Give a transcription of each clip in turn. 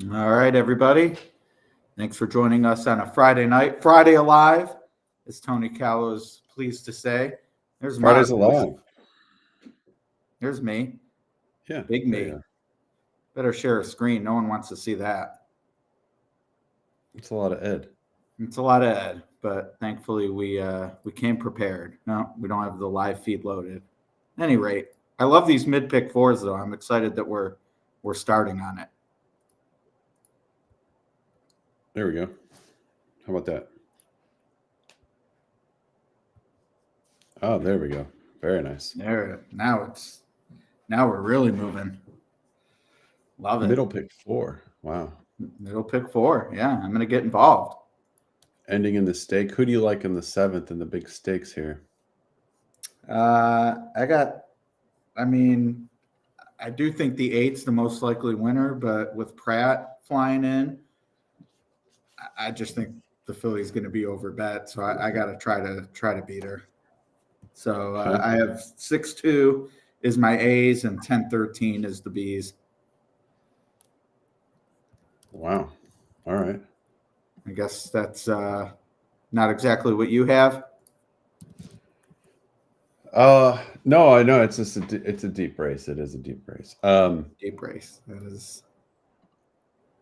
All right, everybody. Thanks for joining us on a Friday night. Friday Alive, as Tony Callow is pleased to say. There's Friday's Alive. There's me. Yeah. Big me. Better share a screen. No one wants to see that. It's a lot of Ed. It's a lot of Ed, but thankfully we came prepared. No, we don't have the live feed loaded. At any rate, I love these mid-pick fours, though. I'm excited that we're starting on it. There we go. How about that? Oh, there we go. Very nice. There. Now we're really moving. Love it. Middle pick 4. Wow. Middle pick 4. Yeah, I'm going to get involved. Ending in the stake. Who do you like in the 7th in the big stakes here? I do think the 8's the most likely winner, but with Pratt flying in, I just think the Philly's going to be overbet. So I got to try to beat her. So I have 6-2 is my A's and 10-13 is the B's. Wow. All right. I guess that's not exactly what you have. No, I know it's just it's a deep race. It is a deep race. Deep race. That is.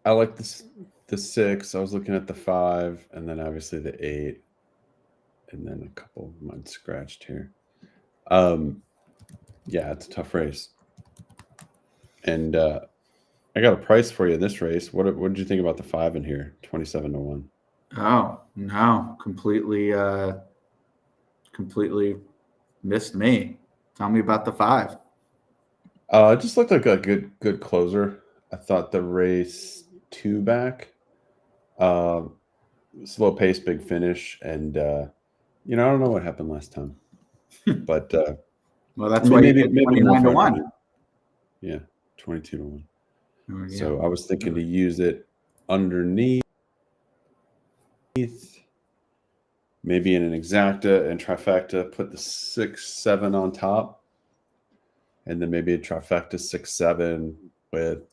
I like the 6. I was looking at the 5, and then obviously the 8, and then a couple of mud scratched here. Yeah, it's a tough race. And I got a price for you in this race. What did you think about the 5 in here? 27-1. Oh no, completely missed me. Tell me about the 5. It just looked like a good closer. I thought the race 2 back, slow pace, big finish, and I don't know what happened last time, but well, that's why maybe 29-1. Yeah, 22-1. Oh, yeah. So I was thinking to use it underneath, maybe in an exacta and trifecta, put the 6-7 on top, and then maybe a trifecta 6-7 with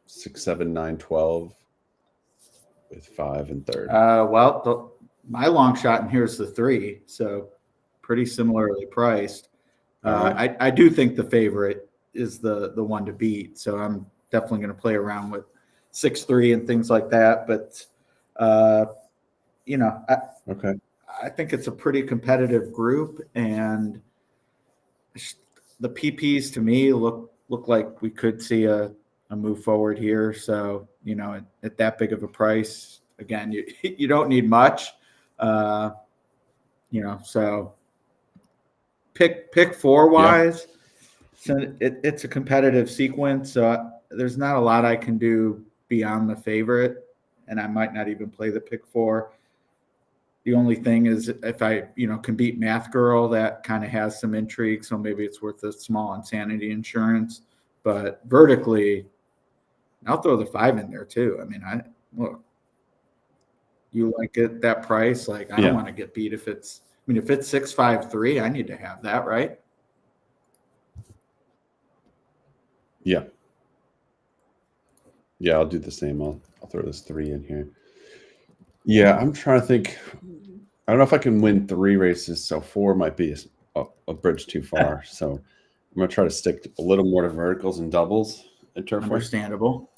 6-7 9-12 with 5 and 3rd. My long shot in here is the 3, so pretty similarly priced. Right. I do think the favorite is the one to beat, so I'm definitely going to play around with 6-3 and things like that. But I think it's a pretty competitive group, and the PPs to me look like we could see a move forward here. So at that big of a price, again, you don't need much. So pick 4 wise. Yeah. So it's a competitive sequence. So there's not a lot I can do beyond the favorite, and I might not even play the pick 4. The only thing is if I, can beat Math Girl, that kind of has some intrigue. So maybe it's worth a small insanity insurance. But vertically, I'll throw the 5 in there too. I mean, you like it that price? Like, I don't want to get beat if it's 6-5-3, I need to have that, right? Yeah. Yeah, I'll do the same. I'll throw this 3 in here. Yeah, I'm trying to think. I don't know if I can win 3 races, so 4 might be a bridge too far. So I'm going to try to stick a little more to verticals and doubles at Turfway. Understandable.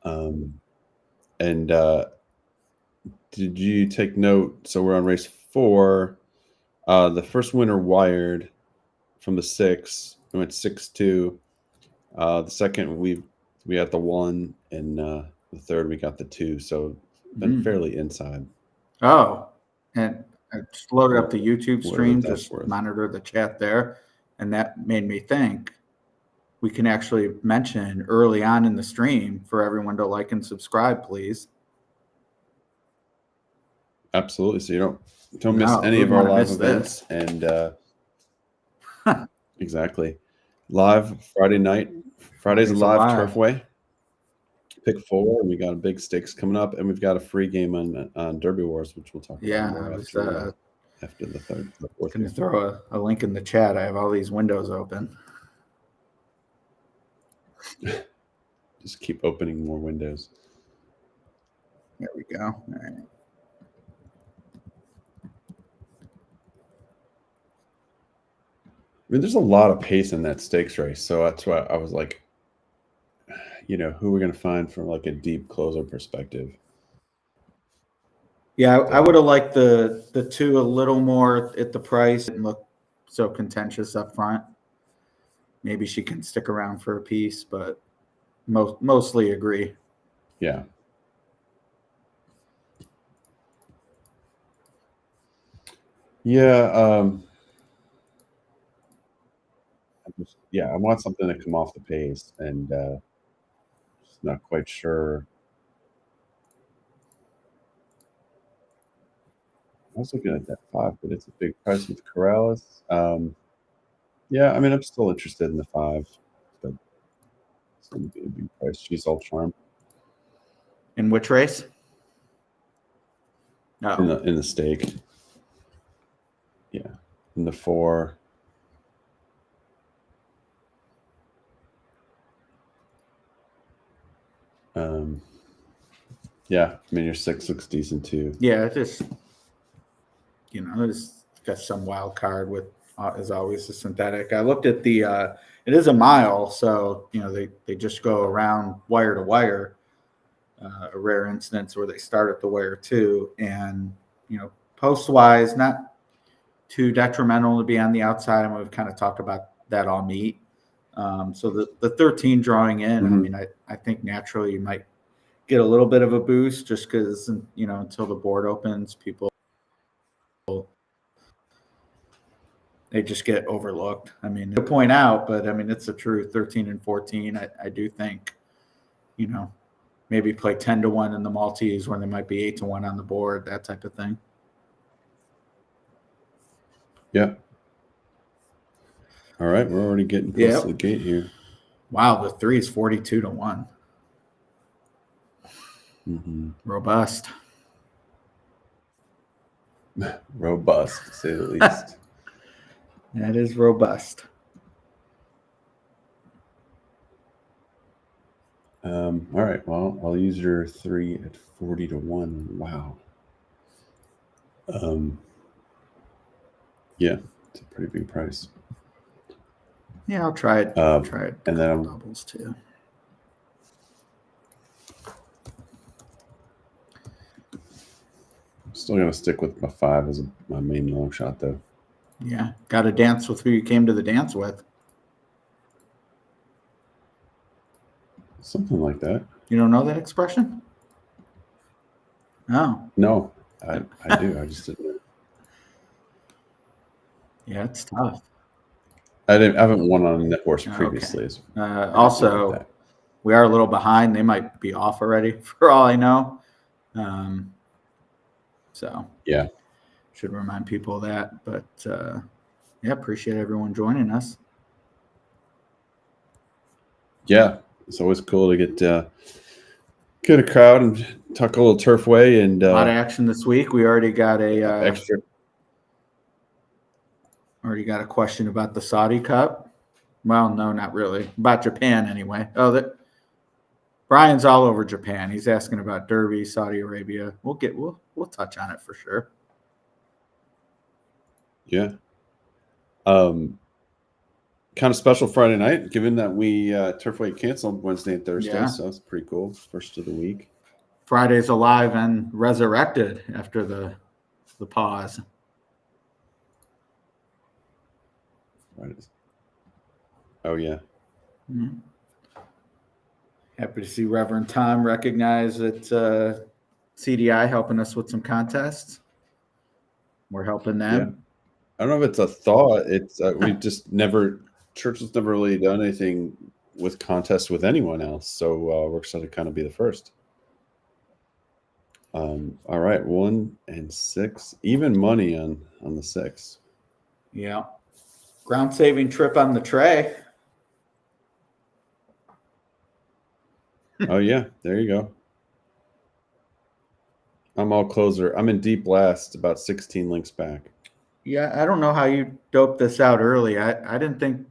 And did you take note? So we're on race 4. The first winner wired from the 6. We went 6-2. The second we had the 1, and the third we got the 2. So been fairly inside. Oh, and I just loaded up the YouTube stream, just monitor the chat there, and that made me think we can actually mention early on in the stream for everyone to like and subscribe, please. Absolutely. So you don't miss any of our live events. And exactly. Live Friday night. Friday's a live Turfway. Pick 4, and we got a big stakes coming up, and we've got a free game on DerbyWars, which we'll talk about more after the 3rd. Can you throw a link in the chat? I have all these windows open. just keep opening more windows. There we go. All right. I mean, there's a lot of pace in that stakes race, so that's why I was like, who are we going to find from like a deep closer perspective? Yeah, I would have liked the two a little more at the price and look so contentious up front. Maybe she can stick around for a piece, but mostly agree. Yeah. Yeah. I want something to come off the pace, and just not quite sure. I was looking at that 5, but it's a big price with Corrales. Yeah, I mean, I'm still interested in the 5, but it's going to be a big price. She's all charm. In which race? No. In the stake. Yeah. In the 4. Yeah, I mean, your 6 looks decent too. Yeah, just it's got some wild card with as always the synthetic. I looked at the it is a mile, so they just go around wire to wire. A rare instance where they start at the wire too, and post wise not too detrimental to be on the outside, and we've kind of talked about that all meet. So the 13 drawing in, I mean, I think naturally you might get a little bit of a boost just because until the board opens, people they just get overlooked. I mean, to point out, but I mean it's the truth. 13 and 14, I do think, maybe play 10-1 in the Maltese when they might be 8-1 on the board, that type of thing. Yeah. All right, we're already getting close to the gate here. Wow, the 3 is 42-1. Mm-hmm. Robust. Robust, to say the least. That is robust. All right, well, I'll use your 3 at 40-1. Wow. Yeah, it's a pretty big price. Yeah, I'll try it. Try it. And then doubles too. I'm still gonna stick with my 5 as my main long shot, though. Yeah, got to dance with who you came to the dance with. Something like that. You don't know that expression? No. No, I do. I just didn't know. Yeah, it's tough. I haven't won on a net horse previously. Okay. Also, we are a little behind. They might be off already, for all I know. So yeah, should remind people of that. But appreciate everyone joining us. Yeah, it's always cool to get a crowd and talk a little Turfway and a lot of action this week. We already got extra. Already got a question about the Saudi Cup. Well, no, not really. About Japan, anyway. Oh, Brian's all over Japan. He's asking about Derby, Saudi Arabia. We'll touch on it for sure. Yeah. Kind of special Friday night, given that we Turfway canceled Wednesday and Thursday, so that's pretty cool. First of the week. Friday's alive and resurrected after the pause. Oh yeah. Mm-hmm. Happy to see Reverend Tom recognize that CDI helping us with some contests. We're helping them. Yeah. I don't know if it's a thought. It's we just never. Church has never really done anything with contests with anyone else, so we're excited to kind of be the first. All right, 1 and 6, even money on the 6. Yeah, ground saving trip on the tray. Oh yeah, there you go. I'm all closer. I'm in deep last, about 16 links back. Yeah, I don't know how you doped this out early. I didn't think.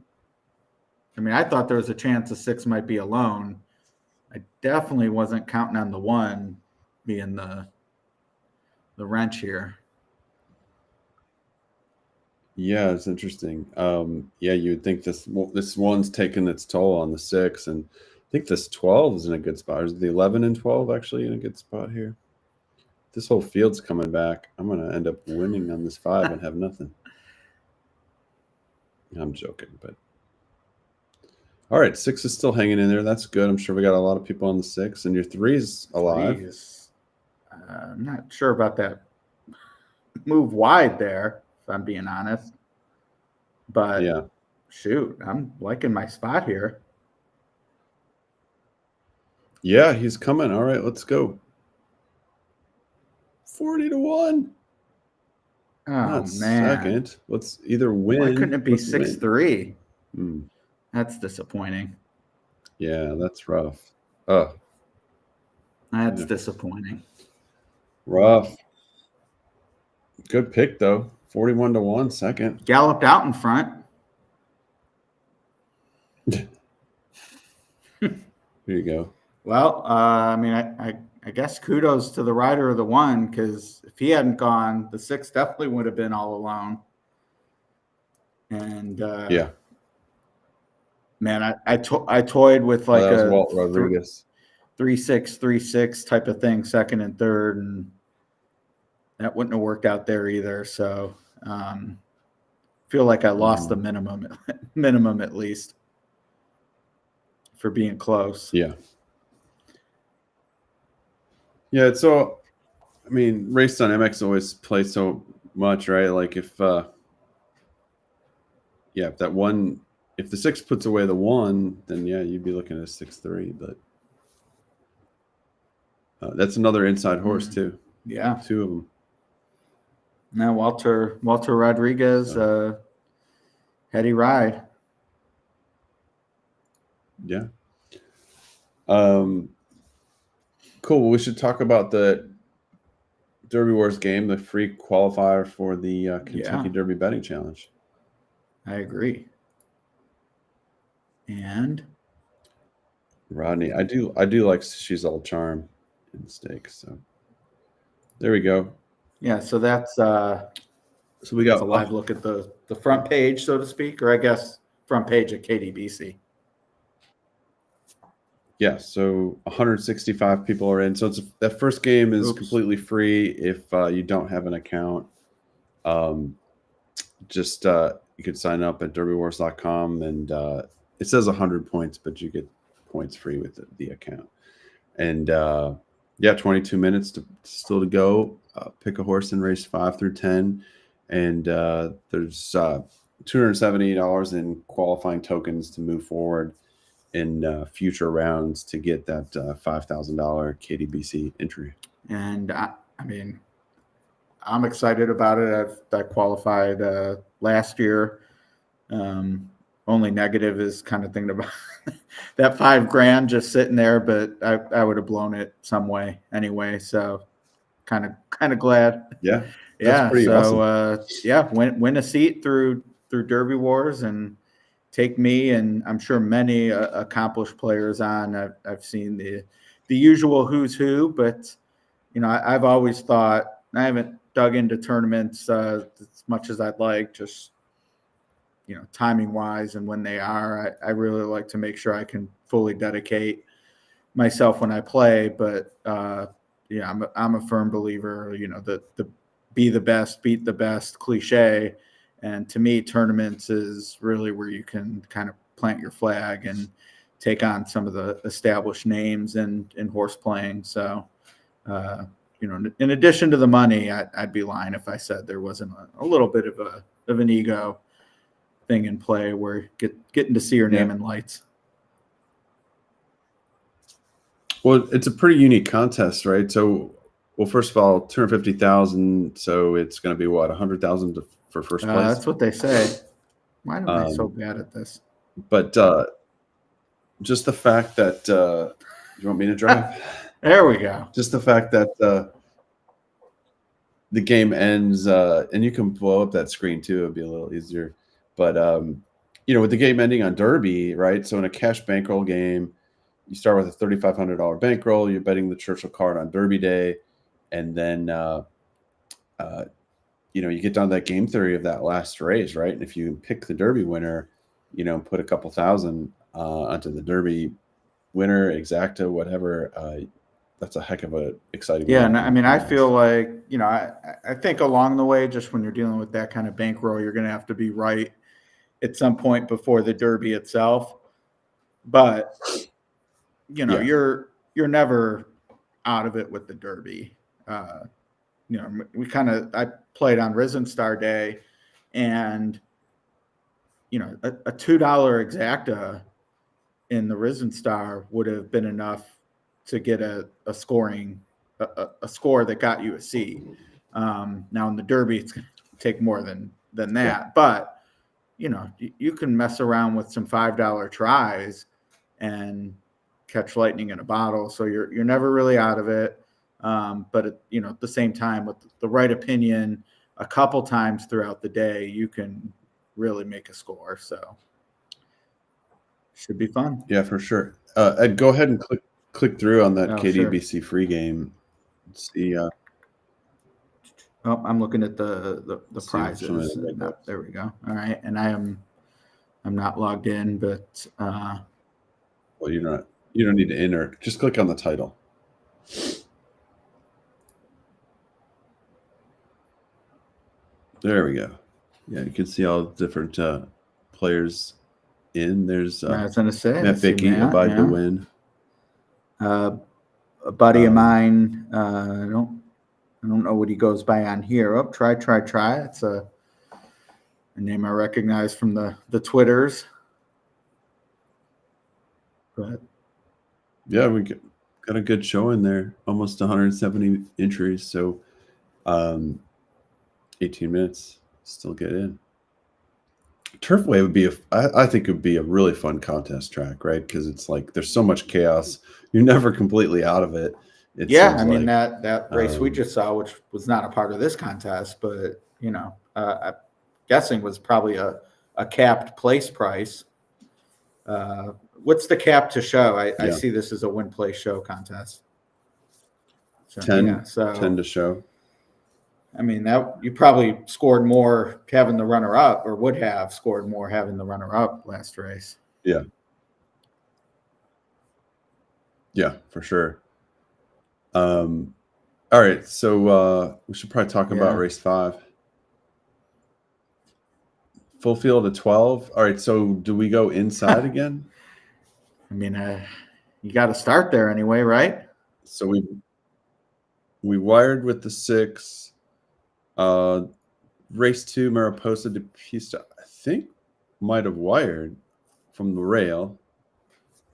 I mean, I thought there was a chance the 6 might be alone. I definitely wasn't counting on the 1 being the wrench here. Yeah, it's interesting. Yeah, you would think this 1's taking its toll on the 6, and I think this 12 is in a good spot. Is the 11 and 12 actually in a good spot here? This whole field's coming back. I'm going to end up winning on this 5 and have nothing. I'm joking, but all right, 6 is still hanging in there. That's good. I'm sure we got a lot of people on the 6, and your 3's alive. 3 is, I'm not sure about that move wide there, if I'm being honest. But yeah, shoot, I'm liking my spot here. Yeah, he's coming. All right, let's go. 40-1. Oh, Not man. second. Let's either win. Why couldn't it be Let's win. 6-3? Hmm. That's disappointing. Yeah, that's rough. Oh, That's Yeah. disappointing. rough. Good pick though. 41-1 second. Galloped out in front. Here you go. Well, I mean, I guess kudos to the rider of the 1, because if he hadn't gone, the 6 definitely would have been all alone. And Yeah. man, I toyed with like that was a Walt Rodriguez. 3-6, 3-6 type of thing, second and third, and that wouldn't have worked out there either. So feel like I lost the minimum at least for being close. Yeah. Yeah, so I mean, race on MX always play so much, right? Like if if that 1, if the 6 puts away the 1, then yeah, you'd be looking at a 6-3. But that's another inside horse too. Yeah, 2 of them. Now Walter Rodriguez, heady ride. Yeah. Cool. Well, we should talk about the DerbyWars game, the free qualifier for the Kentucky Derby Betting Challenge. I agree. And Rodney, I do like She's All Charm in stakes. So there we go. Yeah, so that's so we got a live look at the front page, so to speak, or I guess front page at KDBC. Yeah, so 165 people are in. So that first game is completely free if you don't have an account. Just you could sign up at DerbyWars.com, and it says 100 points, but you get points free with the account. And 22 minutes still to go. Pick a horse in race 5 through 10, and there's $270 in qualifying tokens to move forward in future rounds to get that $5,000 KDBC entry. And I mean, I'm excited about it. I qualified last year. Only negative is kind of thinking about that $5,000 just sitting there, but I would have blown it some way anyway. So kind of glad. Yeah. That's pretty awesome. Win a seat through DerbyWars and take me and I'm sure many accomplished players on. I've seen the usual who's who, but I've always thought, I haven't dug into tournaments as much as I'd like, just timing wise and when they are. I really like to make sure I can fully dedicate myself when I play, but I'm a firm believer, the be the best, beat the best cliche. And to me, tournaments is really where you can kind of plant your flag and take on some of the established names in horse playing. So, in addition to the money, I'd be lying if I said there wasn't a little bit of an ego thing in play where getting to see your name in lights. Well, it's a pretty unique contest, right? So, well, first of all, 250,000. So it's going to be what, 100,000 for first place? That's what they say. Why am I so bad at this? But just the fact that you want me to drive? There we go. Just the fact that the game ends, and you can blow up that screen too. It'd be a little easier. But with the game ending on Derby, right? So in a cash bankroll game, you start with a $3,500 bankroll. You're betting the Churchill card on Derby Day, and then you get down to that game theory of that last race, right? And if you pick the Derby winner, put a couple thousand onto the Derby winner, exacta, whatever. That's a heck of a exciting. Yeah, and I mean, I feel like I think along the way, just when you're dealing with that kind of bankroll, you're going to have to be right at some point before the Derby itself. But you're never out of it with the Derby. I played on Risen Star Day, and a $2 exacta in the Risen Star would have been enough to get a scoring a score that got you a C. Now in the Derby, it's going to take more than that. Yeah. But you can mess around with some $5 tries and catch lightning in a bottle. So you're never really out of it. But at the same time, with the right opinion, a couple times throughout the day, you can really make a score. So should be fun. Yeah, for sure. Ed, go ahead and click through on that KDBC sure. free game. See. I'm looking at the prizes. There we go. All right, and I'm not logged in, but well, you don't need to enter. Just click on the title. There we go. Yeah, you can see all the different players in. There's I was going to say Matt Bickey, Abide to Win. A buddy of mine. I don't know what he goes by on here. Oh, try. It's a name I recognize from the Twitters. But yeah, we got a good show in there. Almost 170 entries. So 18 minutes. Still get in. Turfway would be I think it would be a really fun contest track, right? Because it's like there's so much chaos. You're never completely out of it. I mean that race we just saw, which was not a part of this contest, but I'm guessing was probably a capped place price. What's the cap to show? I see this as a win place show contest. So, 10 to show. I mean, that you probably scored more having the runner up, or would have scored more having the runner up last race. Yeah. Yeah, for sure. All right, so we should probably talk about race 5. Full field of 12. All right, so do we go inside again? I mean, you got to start there anyway, right? So we wired with the 6. Race 2, Mariposa de Pista, I think might have wired from the rail.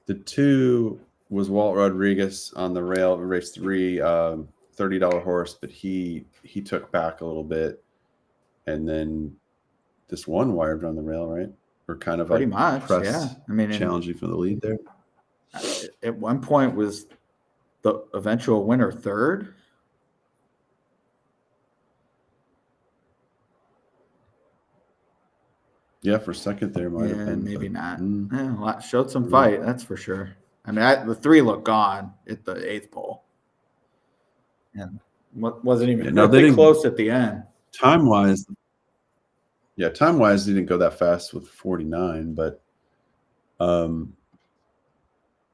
The 2 was Walt Rodriguez on the rail. Race 3, $30 horse, but he took back a little bit, and then this 1 wired on the rail, right? Or kind of pretty much, yeah. I mean, challenging for the lead there. At one point, was the eventual winner 3rd? Yeah, for 2nd there might have been. Maybe not. Yeah, showed some fight, that's for sure. I mean, the 3 looked gone at the 8th pole. And wasn't even really close at the end. Time-wise, he didn't go that fast with 49, but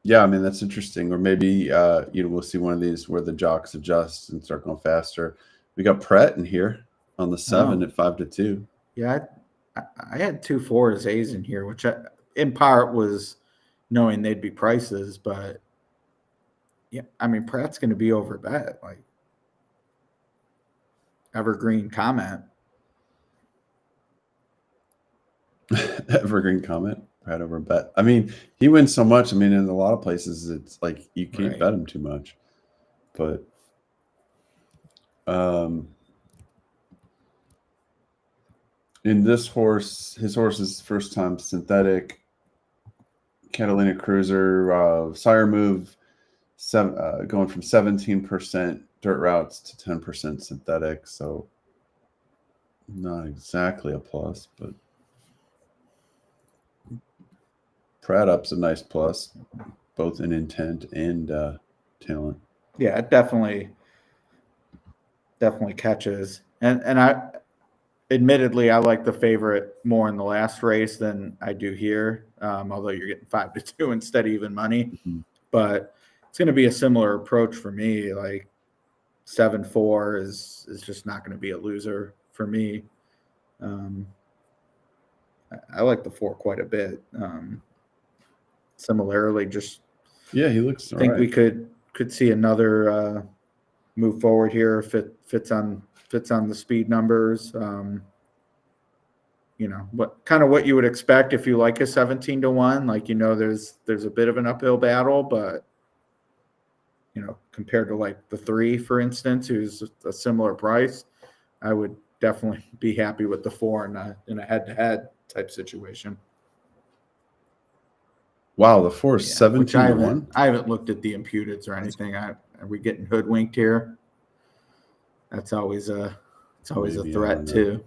yeah, I mean, that's interesting. Or maybe we'll see one of these where the jocks adjust and start going faster. We got Pratt in here on the 7 at 5-2. Yeah, I had 2 4s, A's in here, which in part was knowing they'd be prices, but yeah, I mean, Pratt's going to be over bet, like evergreen comment. Evergreen comment, Pratt over bet. I mean, he wins so much. I mean, in a lot of places, it's like you can't bet him too much, but in this horse, his horse is first time synthetic. Catalina Cruiser, Sire move, going from 17% dirt routes to 10% synthetic. So not exactly a plus, but Pratt up's a nice plus. both in intent and talent. Yeah, it definitely catches. And I admittedly I like the favorite more in the last race than I do here. Although you're getting 5-2 instead of even money, but it's going to be a similar approach for me. Like 7-4 is just not going to be a loser for me. I like the 4 quite a bit. Similarly, just he looks. I think right. we could see another move forward here if it fits on the speed numbers. What you would expect if you like a 17-1. Like there's a bit of an uphill battle, but compared to like the 3, for instance, who's a similar price, I would definitely be happy with the 4 in a head-to-head type situation. Wow, the 4 is 17-1. I haven't looked at the imputeds or anything. Are we getting hoodwinked here? That's always a threat too.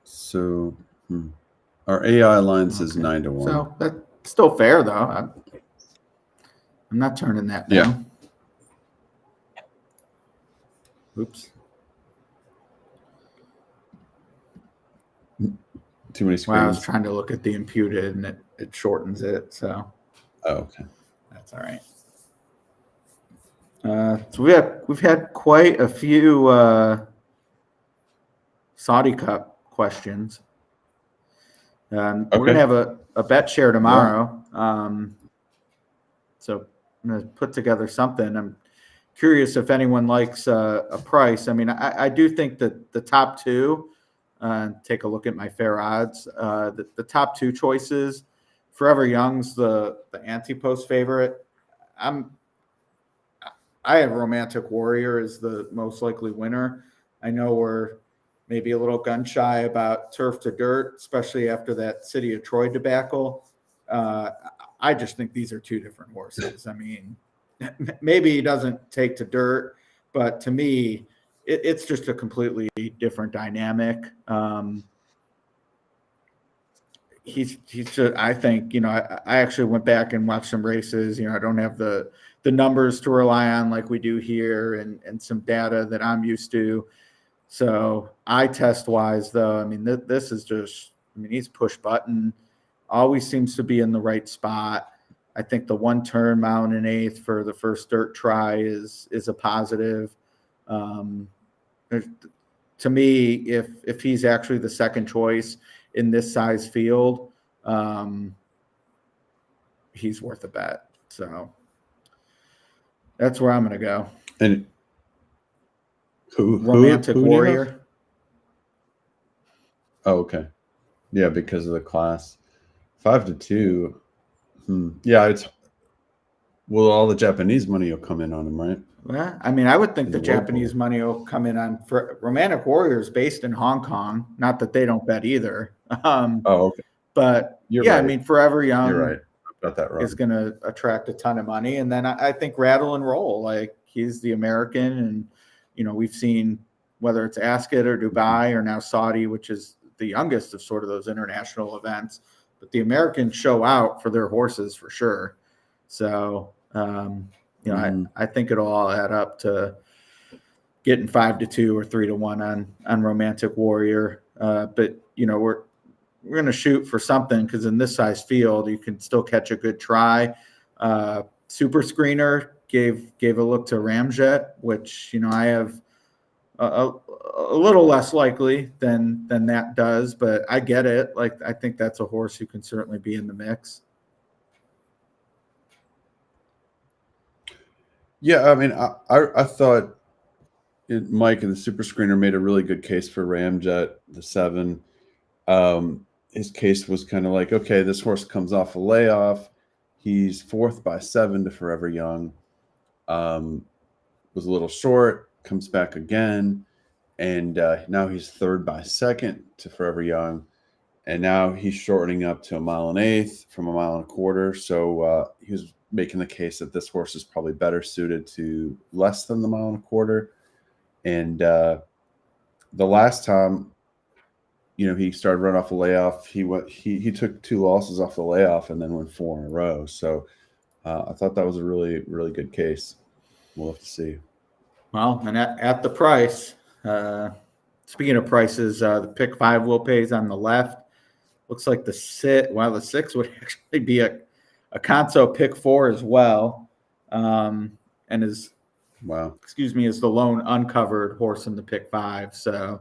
So our AI line says 9-1. So that's still fair though. I'm not turning that down. Oops. Too many screens. Well, I was trying to look at the imputed and it shortens it. So. Oh, okay. That's all right. So we've had quite a few Saudi Cup questions. We're gonna have a bet share tomorrow. So I'm gonna put together something. I'm curious if anyone likes a price. I mean, I do think that the top 2. Take a look at my fair odds. The top 2 choices, Forever Young's the anti-post favorite. I have Romantic Warrior as the most likely winner. I know we're maybe a little gun shy about Turf to Dirt, especially after that City of Troy debacle. I just think these are 2 different horses. I mean, maybe he doesn't take to Dirt, but to me, it's just a completely different dynamic. He's just, I think, I actually went back and watched some races. I don't have the numbers to rely on like we do here and some data that I'm used to. So eye test wise though, I mean, this is just, he's push button, always seems to be in the right spot. I think the 1 turn mile and an eighth for the first dirt try is a positive. To me, if he's actually the second choice in this size field, he's worth a bet. So that's where I'm going to go. And Romantic Warrior. Oh, okay. Yeah, because of the class. 5-2. Yeah, all the Japanese money will come in on him, right? Well, I mean, I would think the Japanese money will come in on Romantic Warriors based in Hong Kong. Not that they don't bet either. Okay. But You're right. right. I mean, Forever Young. You're right. I've got that wrong. Is going to attract a ton of money, and then I think Rattle and Roll. Like he's the American, and we've seen whether it's Ascot or Dubai or now Saudi, which is the youngest of sort of those international events. But the Americans show out for their horses for sure. So. I think it'll all add up to getting 5-2 or 3-1 on Romantic Warrior. But we're going to shoot for something because in this size field you can still catch a good try. Super Screener gave a look to Ramjet, which I have a little less likely than that does, but I get it. Like I think that's a horse who can certainly be in the mix. Yeah, I mean, I thought Mike and the Super Screener made a really good case for Ramjet, the 7. His case was kind of like, okay, this horse comes off a layoff. He's 4th by 7 to Forever Young. Was a little short, comes back again, and now he's 3rd by 2nd to Forever Young. And now he's shortening up to 1 mile and 1/8 from 1 mile and 1/4. So he was making the case that this horse is probably better suited to less than the 1 mile and 1/4. And the last time, he started right off the layoff. He took 2 losses off the layoff and then went 4 in a row. So I thought that was a really, really good case. We'll have to see. Well, and at the price, speaking of prices, the pick 5 will pays on the left. Looks like the 6 would actually be a Conso pick 4 as well. And is the lone uncovered horse in the pick 5. So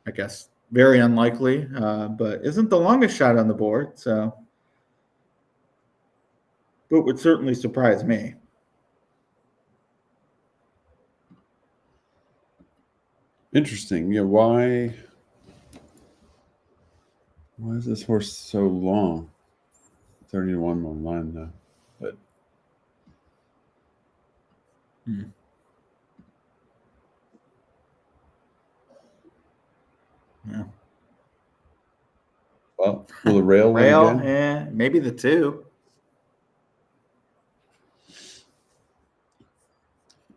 I guess very unlikely, but isn't the longest shot on the board. So, but would certainly surprise me. Interesting. Yeah, why is this horse so long? 30-1 online though. But Yeah. Well, will the rail win again? Yeah, maybe the 2.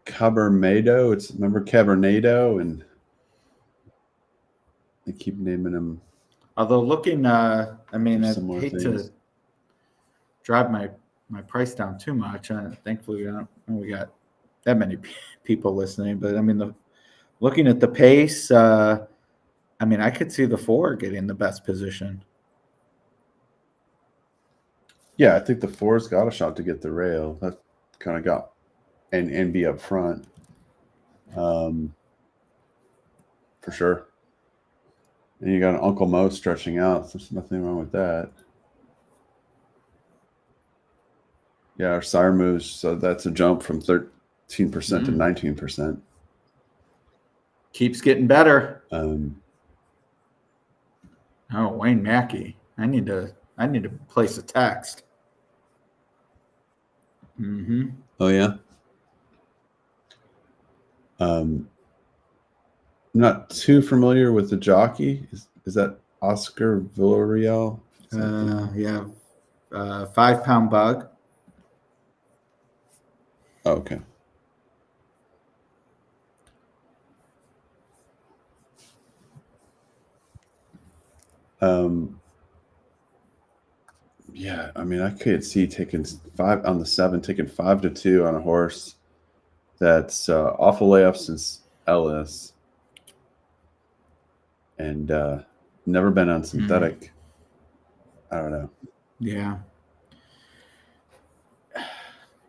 Cabermedo. Remember Cabernado, and they keep naming him. Although looking, I hate things. to drive my price down too much. Thankfully, we got that many people listening. But looking at the pace, I could see the 4 getting the best position. Yeah, I think the 4's got a shot to get the rail. That kind of got and be up front, for sure. And you got an Uncle Mo stretching out. So there's nothing wrong with that. Yeah, our Sire moves, so that's a jump from 13% to 19%. Keeps getting better. Wayne Mackey. I need to place a text. Oh yeah. I'm not too familiar with the jockey. Is that Oscar Villarreal? Yeah. 5-pound bug. Oh, okay. Yeah, I could see taking 5 on the 7, taking 5-2 on a horse that's off a layoff since Ellis and never been on synthetic. I don't know. Yeah.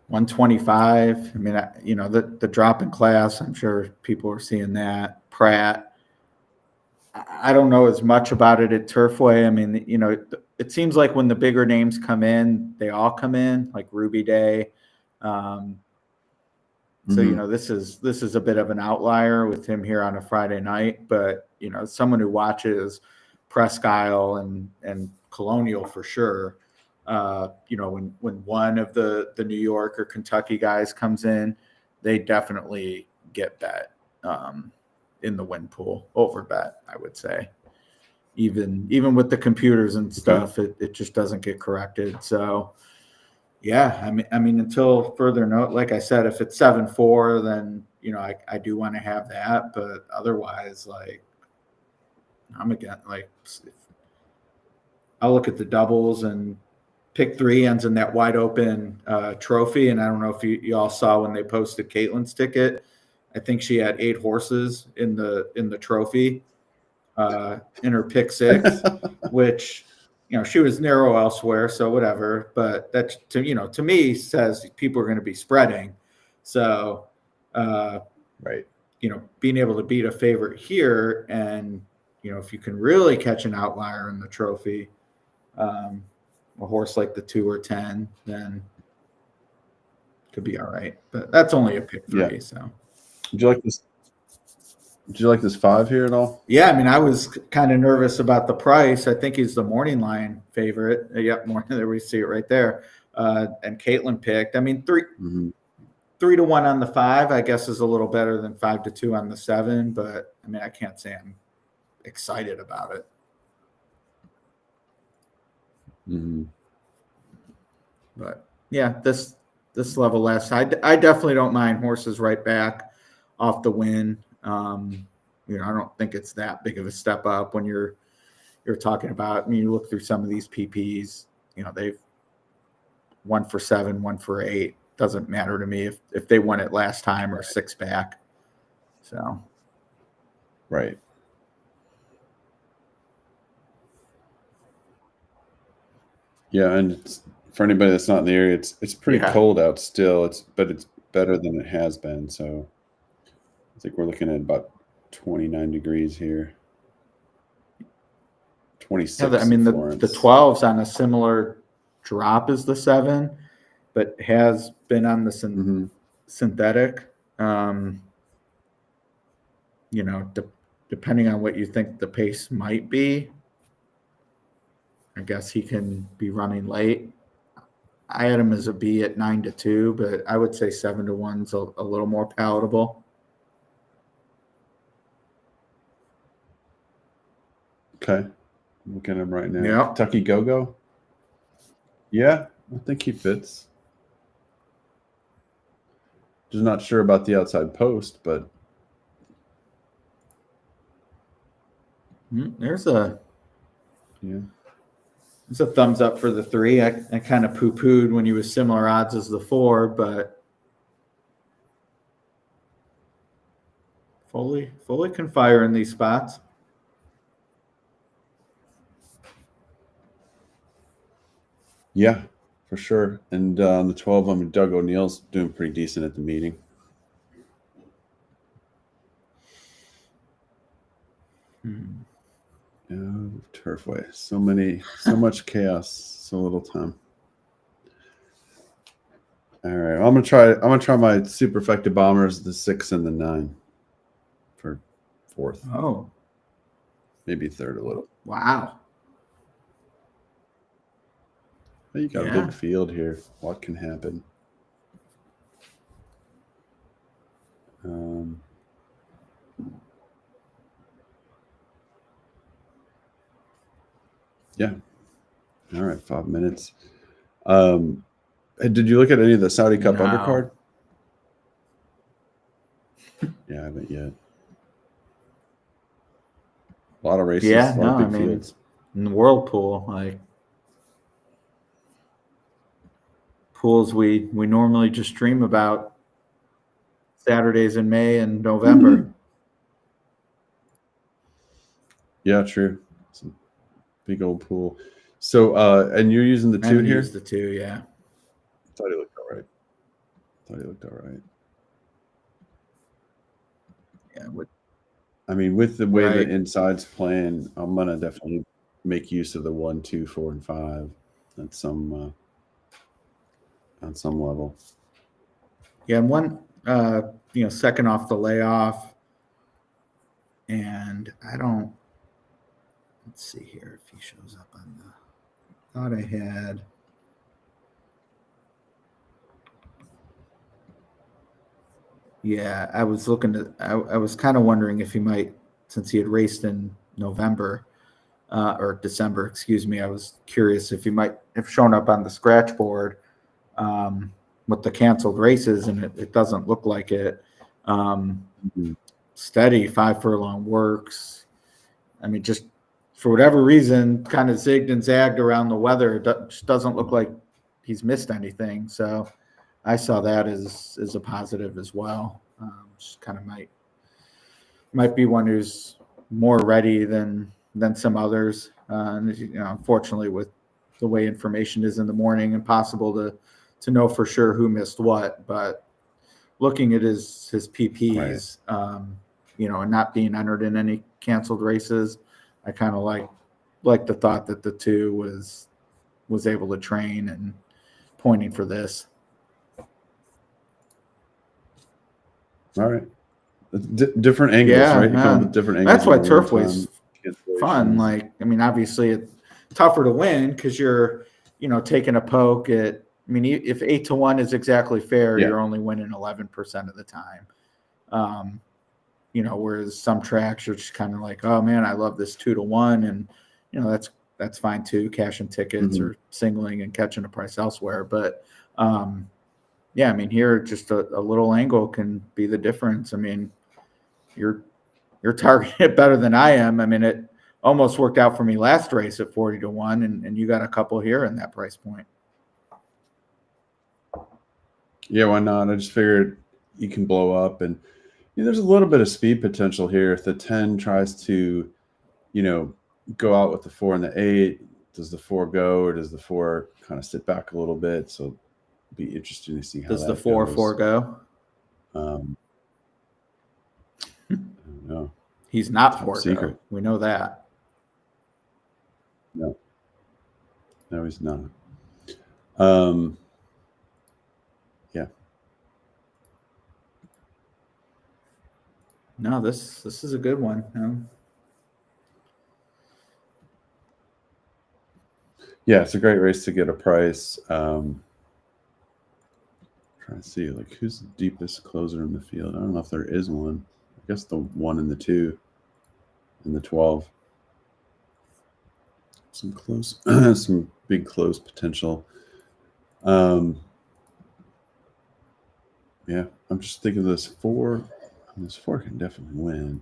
125. The drop in class, I'm sure people are seeing that. Pratt. I don't know as much about it at Turfway. It seems like when the bigger names come in, they all come in, like Ruby Day. So this is a bit of an outlier with him here on a Friday night, but someone who watches Presque Isle and Colonial for sure. When one of the New York or Kentucky guys comes in, they definitely get bet in the win pool, over bet, I would say. Even with the computers and stuff, it just doesn't get corrected. So yeah, until further note, like I said, if it's 7-4, then I do want to have that, but otherwise, I'm again I'll look at the doubles, and pick 3 ends in that wide open trophy. And I don't know if you all saw when they posted Caitlin's ticket. I think she had 8 horses in the trophy in her pick 6, which she was narrow elsewhere, so whatever. But that to me says people are going to be spreading. So right, being able to beat a favorite here, and if you can really catch an outlier in the trophy, a horse like the 2 or 10, then could be all right. But that's only a pick 3. Yeah. So Did you like this? Did you like this 5 here at all? Yeah, I was kind of nervous about the price. I think he's the morning line favorite. Yep, there we see it right there. And Caitlin picked. 3-1 on the 5, I guess, is a little better than 5-2 on the 7. But I can't say I'm excited about it. But yeah, this level less. I definitely don't mind horses right back off the win. I don't think it's that big of a step up when you're talking about. I mean, you look through some of these PPs, they've 1 for 7, 1 for 8. Doesn't matter to me if they won it last time or 6 back. So, right. Yeah, and for anybody that's not in the area, it's pretty cold out still. But it's better than it has been. So I think we're looking at about 29 degrees here. 26. I mean, the Florence. 12's on a similar drop as the 7, but has been on the synthetic. Depending on what you think the pace might be, I guess he can be running late. I had him as a B at 9-2, but I would say 7-1's a little more palatable. Okay. I'm looking at him right now. Yep. Kentucky Go-Go? Yeah, I think he fits. Just not sure about the outside post, but there's a thumbs up for the 3. I kind of poo-pooed when he was similar odds as the 4, but fully can fire in these spots. Yeah, for sure. And on the 12, Doug O'Neill's doing pretty decent at the meeting. Oh, Turfway. So much chaos, so little time. All right. I'm gonna try my super effective bombers, the 6 and the 9 for 4th. Oh. Maybe 3rd a little. Wow. You got a big field here. What can happen? Yeah. All right, 5 minutes. Did you look at any of the Saudi Cup undercard? Yeah, I haven't yet. A lot of races, a lot of big fields. In the whirlpool, pools we normally just dream about Saturdays in May and November. Yeah, true. Some big old pool. So, and you're using the 2 here? Use the 2, yeah. Thought he looked all right. Yeah. I mean, with the way the inside's playing, I'm gonna definitely make use of the 1, 2, 4, and 5 at some on some level. Yeah, and one second off the layoff, and let's see here if he shows up on the. Thought I had. Yeah, I was looking to. I was kind of wondering if he might, since he had raced in November or December, excuse me. I was curious if he might have shown up on the scratch board with the canceled races, and it doesn't look like it. Steady 5 furlong works. I mean, just for whatever reason, kind of zigged and zagged around the weather. It just doesn't look like he's missed anything. So I saw that as a positive as well. Just kind of might be one who's more ready than some others. Unfortunately, with the way information is in the morning, impossible to know for sure who missed what. But looking at his PPs, and not being entered in any canceled races, I kind of like the thought that the 2 was able to train and pointing for this. All right. Different angles, right? You come up with different angles. That's why Turfway's fun. Obviously it's tougher to win because you're, taking a poke at. I mean, if 8-1 is exactly fair, you're only winning 11% of the time. Whereas some tracks are just kind of like, oh man, I love this 2-1, and that's fine too, cashing tickets or singling and catching a price elsewhere. But here just a little angle can be the difference. I mean, you're you're targeting it better than I am. I mean, it almost worked out for me last race at 40-1, and you got a couple here in that price point. Yeah, why not? I just figured you can blow up, and there's a little bit of speed potential here. If the 10 tries to, go out with the 4 and the 8, does the 4 go, or does the 4 kind of sit back a little bit? So it'd be interesting to see how does that the 4 goes. go? I don't know. He's not Top 4 secret. go. We know that. No, he's not. Yeah. No, this is a good one. Yeah, it's a great race to get a price. Trying to see who's the deepest closer in the field. I don't know if there is one. I guess the 1 and the 2 and the 12. Some close, some big close potential. Yeah, I'm just thinking this 4. This 4 can definitely win.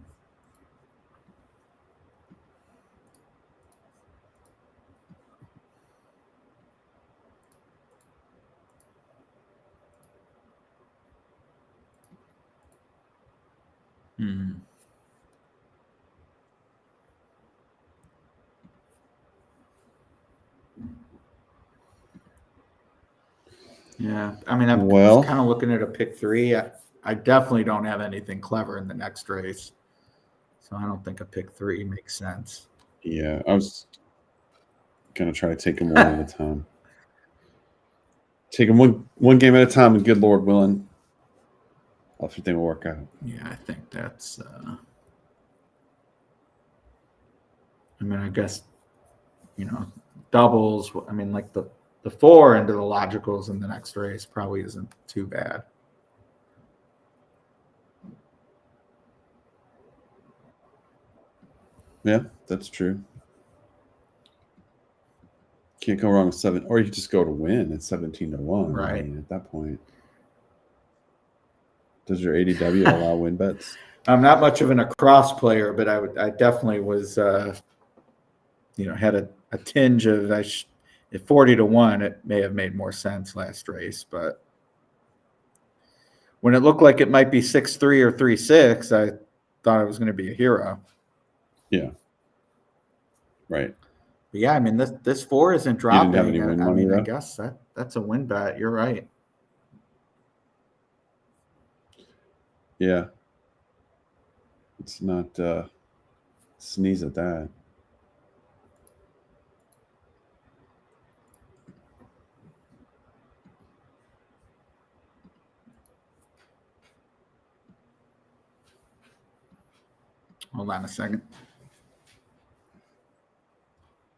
Yeah, I mean, I'm kind of looking at a pick 3. I definitely don't have anything clever in the next race, so I don't think a pick 3 makes sense. Yeah, I was gonna try to take them one at a time. Take them one game at a time, and good Lord willing, everything will work out. Yeah, I think that's. I mean, I guess, doubles. I mean, like the 4 into the logicals in the next race probably isn't too bad. Yeah, that's true. Can't go wrong with 7, or you just go to win at 17-1. Right. I mean, at that point, does your ADW allow win bets? I'm not much of an across player, but I definitely was, had a tinge of at 40-1. It may have made more sense last race, but when it looked like it might be 6-3 or 3-6, I thought I was going to be a hero. Yeah. Right. But yeah, I mean, this 4 isn't dropping. You didn't have any win money, though? I guess that's a win bet. You're right. Yeah. Let's not sneeze at that. Hold on a second.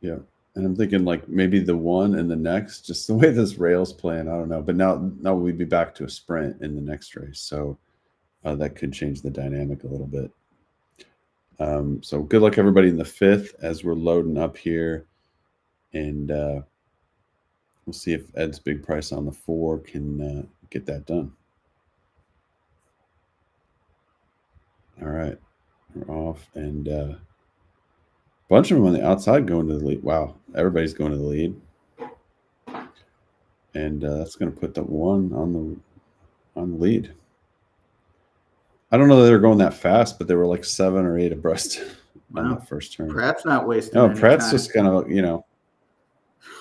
Yeah. And I'm thinking maybe the 1 and the next, just the way this rail's playing, I don't know. But now we'd be back to a sprint in the next race. So that could change the dynamic a little bit. So good luck, everybody, in the 5th as we're loading up here. And we'll see if Ed's big price on the 4 can get that done. All right. We're off. And a bunch of them on the outside going to the lead. Wow. Everybody's going to the lead. And that's going to put the 1 on the lead. I don't know that they're going that fast, but they were 7 or 8 abreast on that first turn. Pratt's not wasting. No, Pratt's just kind of,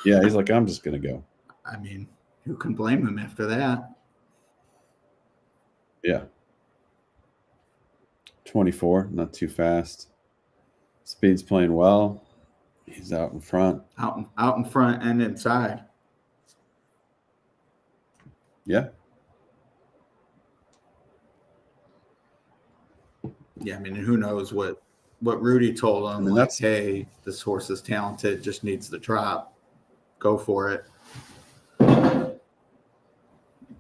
yeah, he's like, I'm just going to go. I mean, who can blame him after that? Yeah. 24, not too fast. Speed's playing well. He's out in front. Out in front and inside. Yeah. Yeah, I mean, who knows what Rudy told him? Hey, this horse is talented, just needs the drop. Go for it.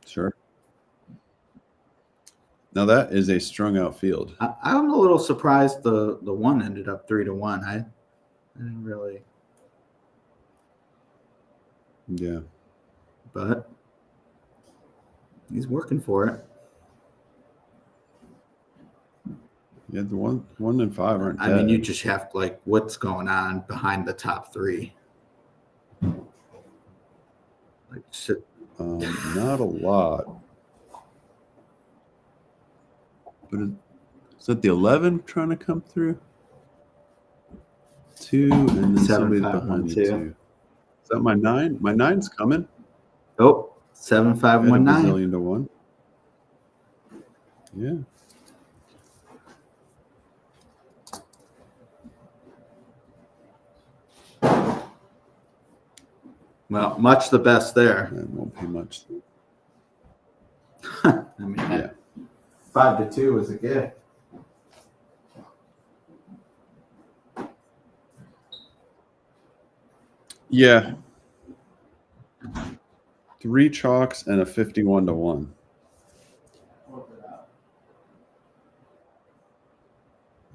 Sure. Now that is a strung out field. I'm a little surprised the 1 ended up 3-1. I didn't really. Yeah. But he's working for it. Yeah, the one and 5 aren't I mean, dead. you just have to, like, what's going on behind the top 3? Like, Not a lot. But is that the 11 trying to come through? 2, and then 7, somebody's 5, behind 1, the 2. 2. Is that my 9? My 9's coming. Oh, 7, 5, At a 1, 9. bazillion to 1. Yeah. Well, much the best there. That won't pay much. I mean, Yeah. 5 to 2 is a gift. Yeah. 3 chalks and a 51 to 1.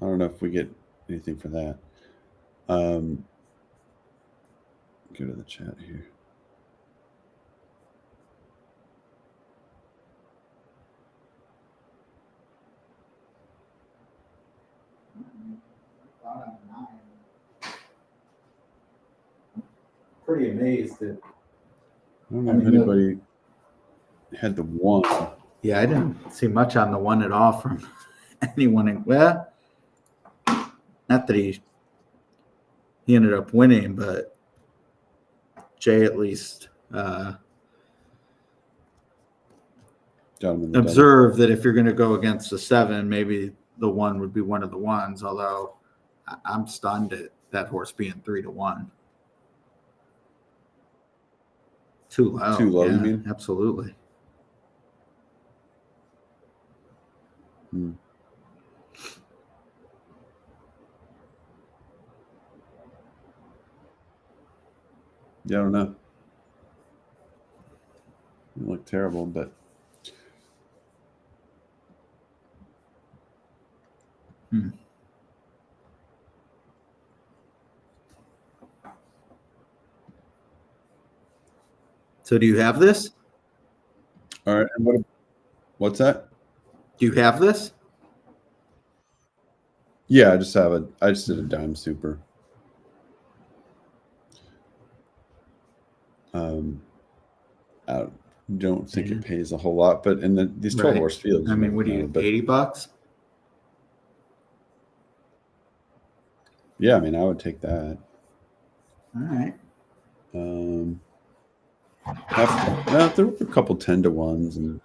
I don't know if we get anything for that. Go to the chat here. Pretty amazed that. I don't know if anybody had the 1. Yeah, I didn't see much on the 1 at all from anyone. Well, not that he ended up winning, but Jay at least observed that if you're going to go against the 7, maybe the 1 would be one of the ones. Although I'm stunned at that horse being 3 to 1. Too low. Too low, yeah, you mean? Absolutely. Yeah, I don't know. It looked terrible, but So do you have this? all right. And what's that? Do you have this? Yeah, I just did a dime super. I don't think it pays a whole lot, but in these 12 horse fields, I mean, what do you, $80? Yeah, I mean, I would take that. All right. There were a couple 10 to 1s, and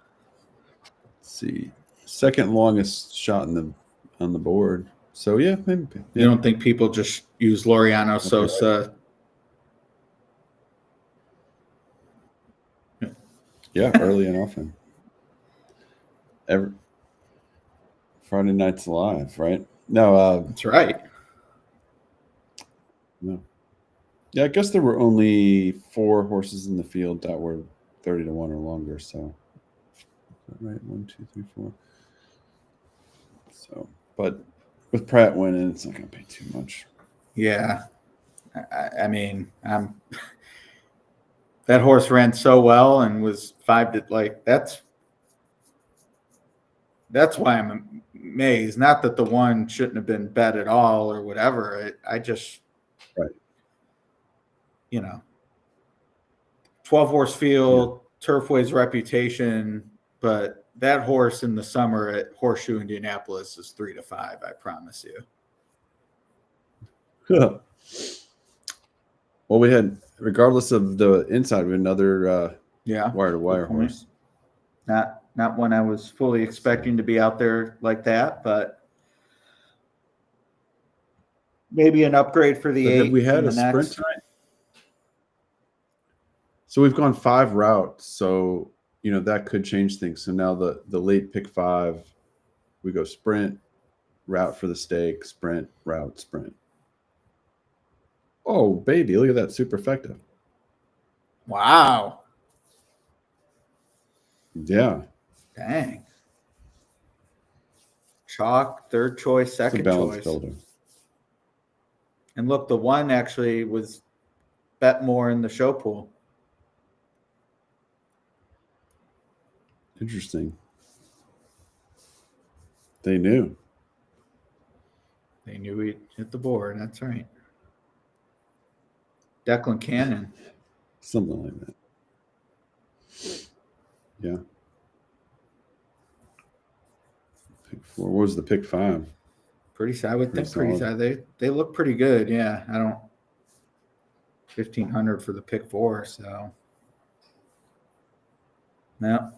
let's see, second longest shot on the board. So yeah, maybe. Yeah. You don't think people just use Laureano Sosa? Yeah, early and often. Friday Night's Live, right? No, that's right. No. Yeah, I guess there were only 4 horses in the field that were 30 to 1 or longer. So, right, 1, 2, 3, 4. So, but with Pratt winning, it's not going to pay too much. Yeah, I mean, that horse ran so well and was 5 to, like, that's why I'm amazed. Not that the 1 shouldn't have been bet at all or whatever. I just, right. 12 horse field, Turfway's reputation, but that horse in the summer at Horseshoe Indianapolis is 3 to 5. I promise you. Well, we had, regardless of the inside, we had another wire to wire horse. Not one I was fully expecting to be out there like that, but maybe an upgrade for the 8. Have we had a sprint tonight? So we've gone 5 routes, so that could change things. So now the late pick 5, we go sprint, route for the stake, sprint, route, sprint. Oh, baby, look at that superfecta. Wow. Yeah. Dang. Chalk, third choice, second choice. Builder. And look, the 1 actually was bet more in the show pool. Interesting. They knew. They knew he'd hit the board. That's right. Declan Cannon. Something like that. Yeah. Pick 4. What was the pick 5? I would think pretty solid. They look pretty good. Yeah. 1,500 for the pick 4. So, no.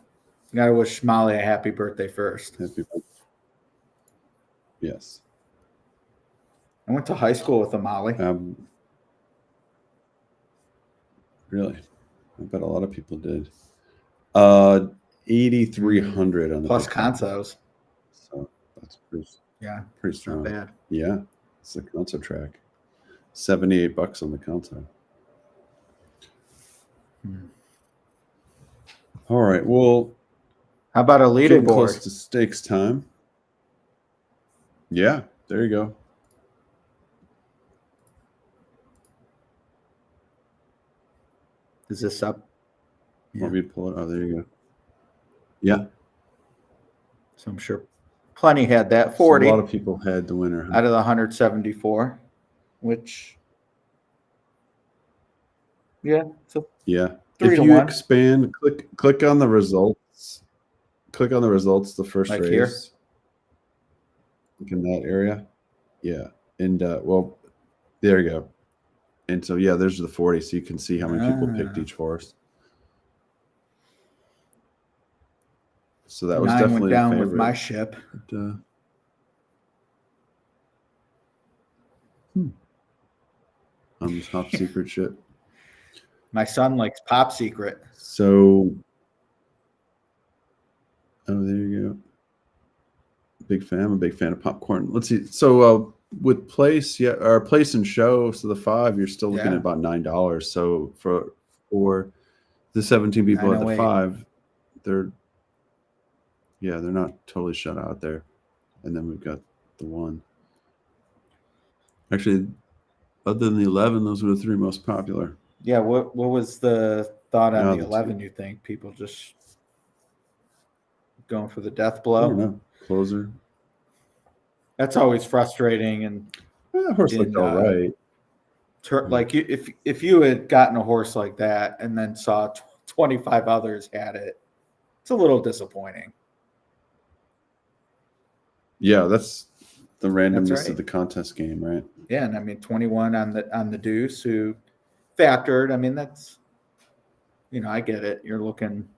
Gotta wish Molly a happy birthday first. Happy birthday. Yes. I went to high school with a Molly. Really? I bet a lot of people did. 8,300 on the plus consos. So that's pretty strong. Not bad. Yeah, it's the conso track. $78 on the conso. All right. Well, how about a leaderboard? Close to stakes time. Yeah, there you go. Is this up? Yeah. Want me to pull it? Oh, there you go. Yeah. So I'm sure plenty had that. 40. So a lot of people had the winner out of the 174, which, yeah. So yeah. If you expand, click on the results. Click on the results. The first race. Here? Look in that area. Yeah. And well, there you go. And so yeah, there's the 40. So you can see how many people picked each horse. So that was 9 definitely went down with my ship. But, on the top secret ship. My son likes Pop Secret. So, oh, there you go. Big fan. I'm a big fan of popcorn. Let's see. So with place, or place and show. So the 5, you're still looking at about $9. So for the 17 people at the 5, they're not totally shut out there. And then we've got the 1. Actually, other than the 11, those were the 3 most popular. Yeah, what was the thought on the 11, 2. You think? People just going for the death blow? I don't know. Closer. That's always frustrating. And a horse looked all right. Like if you had gotten a horse like that and then saw 25 others had it, it's a little disappointing. Yeah, that's the randomness of the contest game, right? Yeah, and I mean 21 on the deuce who factored. I mean, that's, I get it. You're looking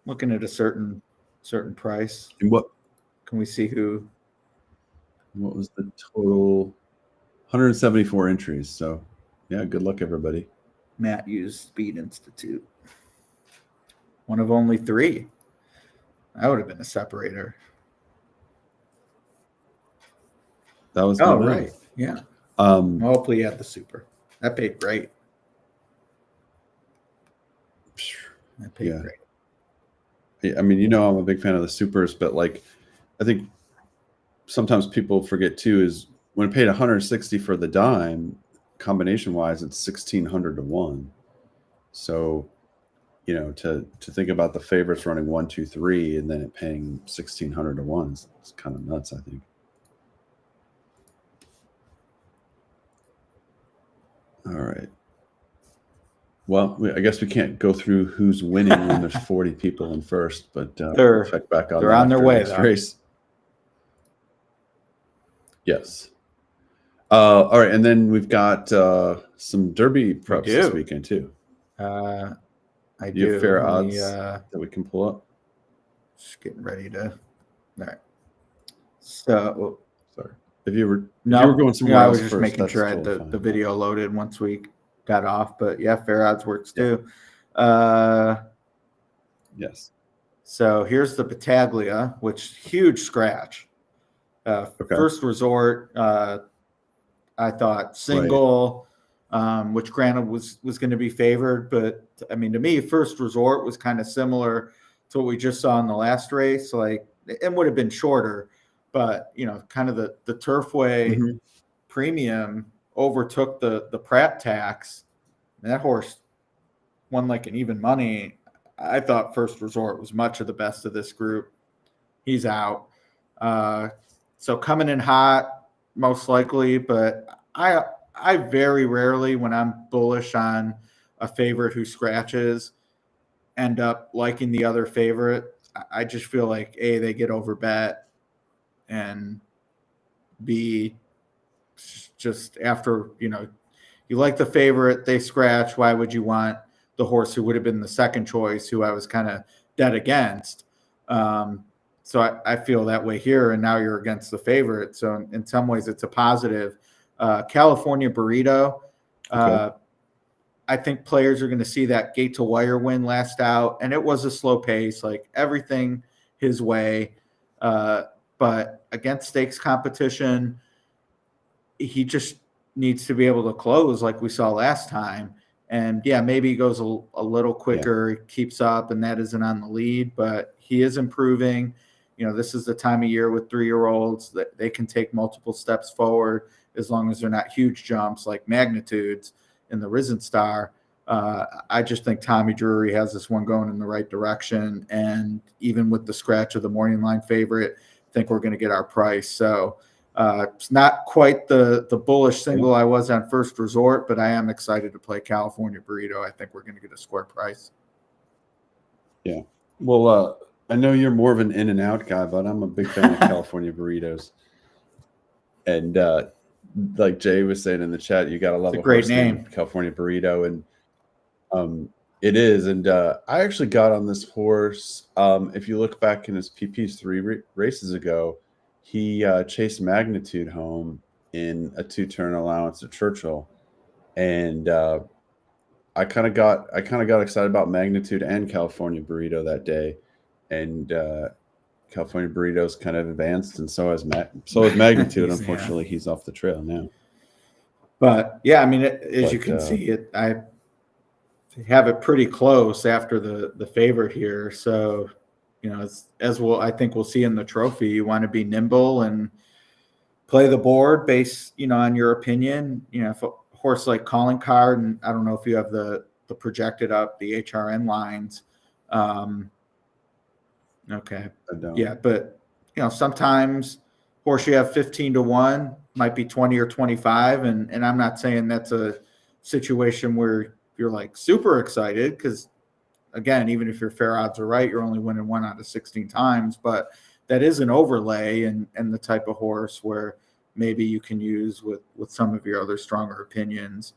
at a certain price. And what can we see who? What was the total? 174 entries. So, yeah, good luck, everybody. Matt used Speed Institute. One of only 3. That would have been a separator. That was right. Yeah. Hopefully you had the super. That paid great. That paid great. Yeah, I mean, I'm a big fan of the supers, but I think sometimes people forget too is when it paid 160 for the dime, combination wise, it's 1,600 to 1. So, to think about the favorites running 1, 2, 3, and then it paying 1,600 to 1 is kind of nuts, I think. All right. Well, I guess we can't go through who's winning when there's 40 people in first, but they're on their way. Race. Yes. All right, and then we've got some Derby preps this weekend too. I do. You have fair odds that we can pull up. Just getting ready to. All right. So, sorry. If you were going somewhere else, I was just making sure I had the video loaded once we got off. But yeah, fair odds works too. Yes. So here's the Battaglia, which huge scratch. First resort. I thought single, which granted was going to be favored, but I mean, to me, first resort was kind of similar to what we just saw in the last race. Like, it would have been shorter, but kind of the Turfway premium overtook the Pratt tax. And that horse won like an even money. I thought first resort was much of the best of this group. He's out. So coming in hot, most likely, but I very rarely, when I'm bullish on a favorite who scratches, end up liking the other favorite. I just feel like A, they get overbet, and B, just after, you like the favorite, they scratch. Why would you want the horse who would have been the second choice, who I was kind of dead against? So I feel that way here, and now you're against the favorite. So in some ways, it's a positive. California Burrito. Okay. I think players are going to see that gate to wire win last out, and it was a slow pace, like everything his way. But against stakes competition, he just needs to be able to close like we saw last time. And yeah, maybe he goes a little quicker, keeps up, and that isn't on the lead, but he is improving. This is the time of year with 3-year-olds that they can take multiple steps forward as long as they're not huge jumps like magnitudes in the Risen Star. I just think Tommy Drury has this one going in the right direction. And even with the scratch of the morning line favorite, I think we're going to get our price. So it's not quite the bullish single I was on First Resort, but I am excited to play California Burrito. I think we're going to get a square price. Yeah. Well, I know you're more of an in and out guy, but I'm a big fan of California Burritos. And like Jay was saying in the chat, you got to love It's a great horse name, named California Burrito. And it is. And I actually got on this horse. If you look back in his PPs 3 races ago, he chased Magnitude home in a 2-turn allowance at Churchill. And I kind of got excited about Magnitude and California Burrito that day. And California Burrito's kind of advanced, and so has Magnitude. Unfortunately, he's off the trail now. But yeah, I mean, as you can see, I have it pretty close after the favorite here. So, I think we'll see in the trophy, you want to be nimble and play the board based, on your opinion. If a horse like Calling Card, and I don't know if you have the projected up the HRN lines. Okay. Yeah, but sometimes horse you have 15-1 might be 20 or 25, and I'm not saying that's a situation where you're like super excited, because again, even if your fair odds are right, you're only winning 1 out of 16 times, but that is an overlay and the type of horse where maybe you can use with some of your other stronger opinions,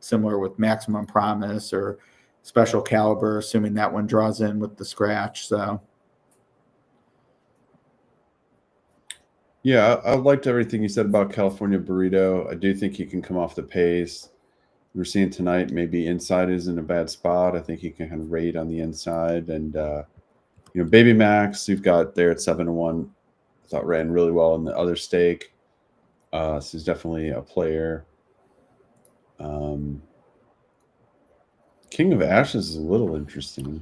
similar with Maximum Promise or Special Caliber, assuming that one draws in with the scratch. So yeah, I liked everything you said about California Burrito. I do think he can come off the pace. We're seeing tonight maybe inside is in a bad spot. I think he can kind of raid on the inside. And Baby Max, you've got there at 7-1. I thought ran really well in the other stake. So he's definitely a player. King of Ashes is a little interesting.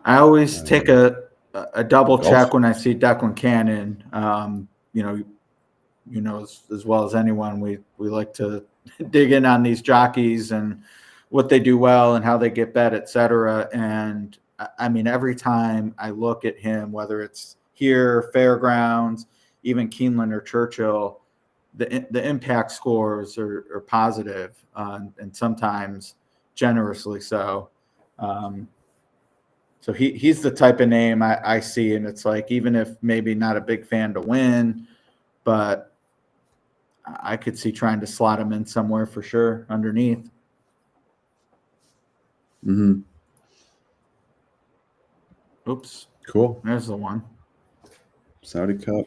I always take a double check when I see Declan Cannon. As well as anyone, we like to dig in on these jockeys and what they do well and how they get bet, et cetera. And I mean, every time I look at him, whether it's here, Fairgrounds, even Keeneland or Churchill, the impact scores are positive, and sometimes generously so. So he's the type of name I see, and it's like, even if maybe not a big fan to win, but I could see trying to slot him in somewhere for sure underneath. Mm-hmm. Oops. Cool. There's the one. Saudi Cup.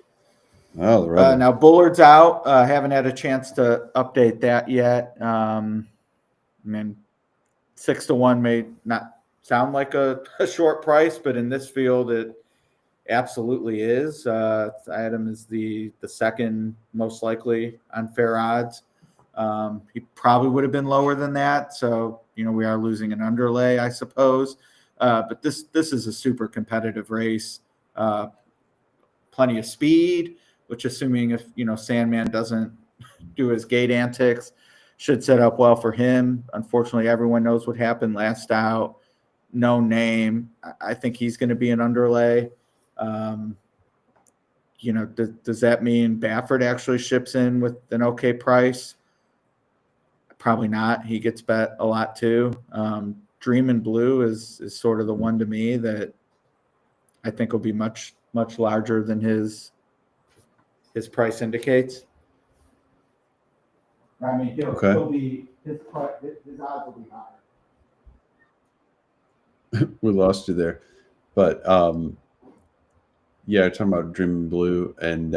Oh, the Rebel. Now Bullard's out. Haven't had a chance to update that yet. I mean, 6-1 may not sound like a short price, but in this field, it absolutely is. I had him as the second most likely on fair odds. He probably would have been lower than that. So, we are losing an underlay, I suppose. But this is a super competitive race. Plenty of speed, which, assuming if, Sandman doesn't do his gate antics, should set up well for him. Unfortunately, everyone knows what happened last out. No name. I think he's going to be an underlay. does that mean Baffert actually ships in with an okay price? Probably not. He gets bet a lot too. Dream in Blue is sort of the one to me that I think will be much larger than his price indicates. I mean, he'll be his odds will be higher. We lost you there, but yeah, talking about Dream in Blue, and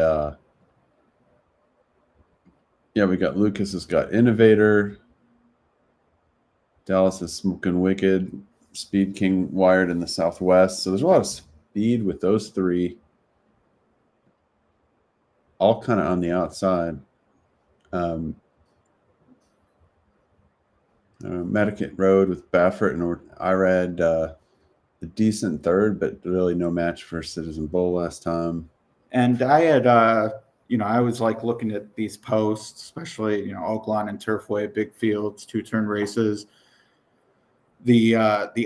yeah, we got Lucas has got Innovator. Dallas is Smoking Wicked, Speed King wired in the Southwest. So there's a lot of speed with those three, all kind of on the outside. Medicaid Road with Baffert and Irad, a decent third, but really no match for Citizen Bowl last time. And I had, I was like looking at these posts, especially, Oaklawn and Turfway, big fields, 2-turn races. The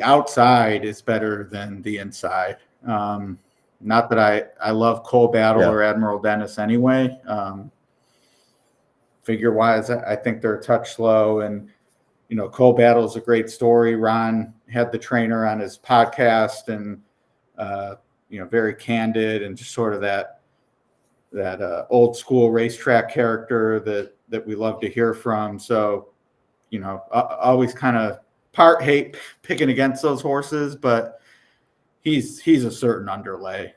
outside is better than the inside. Not that I love Cole Battle or Admiral Dennis anyway. Figure wise, I think they're a touch slow, and Cole Battle is a great story. Ron had the trainer on his podcast, and very candid and just sort of that old school racetrack character that we love to hear from. So, always kind of part hate picking against those horses, but he's a certain underlay.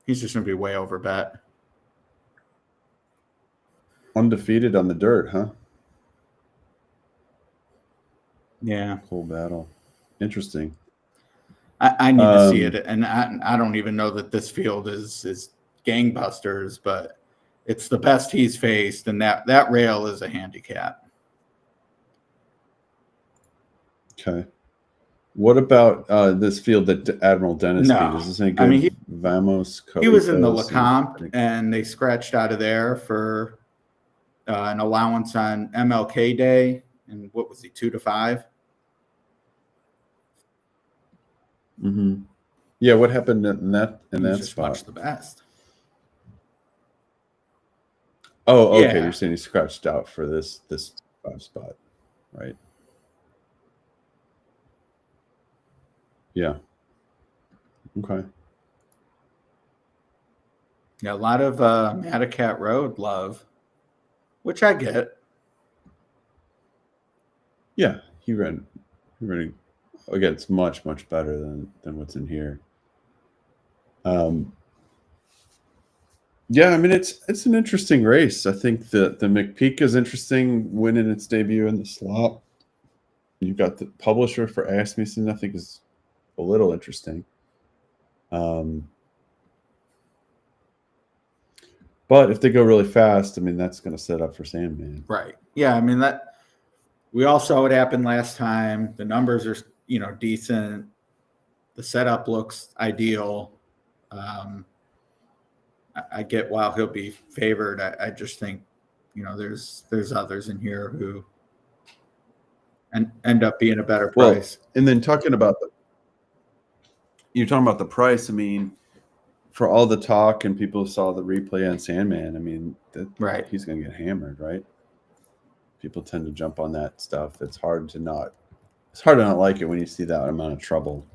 He's just going to be way over bet. Undefeated on the dirt, huh? Yeah. Cool Battle. Interesting. I need to see it, and I don't even know that this field is gangbusters, but it's the best he's faced, and that rail is a handicap. Okay. What about this field that Admiral Dennis beat? Is this any good? I mean, Vamos. He was in the Lecomte, and they scratched out of there for an allowance on MLK Day. And what was he, 2-5? Mm-hmm. Yeah, what happened in that spot? Much the best. Oh, okay. Yeah. You're saying he scratched out for this spot, right? Yeah. Okay. Yeah, a lot of Handicapping Road love, which I get. Yeah, he ran again. It's much better than what's in here. Yeah, I mean it's an interesting race. I think the McPeak is interesting, winning its debut in the slot. You've got the publisher for Asmussen, I think is a little interesting. But if they go really fast, I mean that's going to set up for Sandman. Right. Yeah, I mean that we all saw what happened last time. The numbers are decent. The setup looks ideal. I get why he'll be favored. I just think, there's others in here who end up being a better price. Well, and then you're talking about the price. I mean, for all the talk and people saw the replay on Sandman, I mean, right, he's going to get hammered, right? People tend to jump on that stuff. It's hard to not like it when you see that amount of trouble.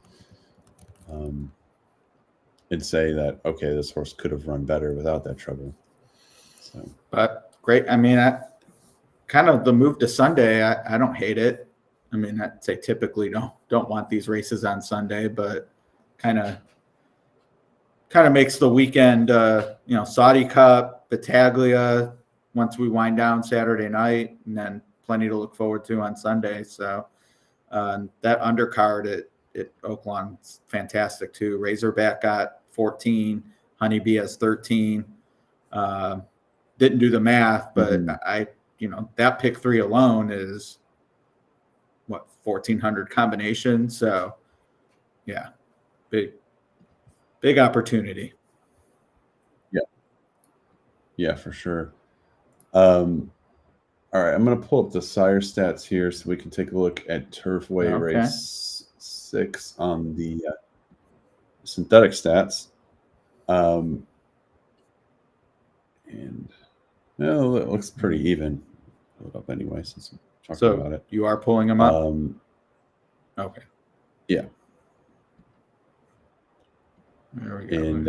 And say that, okay, this horse could have run better without that trouble. So, but great. I mean, kind of the move to Sunday, I don't hate it. I mean, I'd say typically don't want these races on Sunday, but kind of makes the weekend, Saudi Cup, Battaglia, once we wind down Saturday night, and then plenty to look forward to on Sunday. So that undercard at Oaklawn's fantastic too. Razorback got 14, Honeybee has 13. Didn't do the math, but that pick 3 alone is what, 1,400 combinations. So yeah, big opportunity. Yeah, for sure. All right, I'm going to pull up the Sire stats here so we can take a look at Turfway race 6 on the synthetic stats. And no, it looks pretty even. Pull it up anyway since I'm talking So about it. you are pulling them up? Okay. Yeah. There we go. And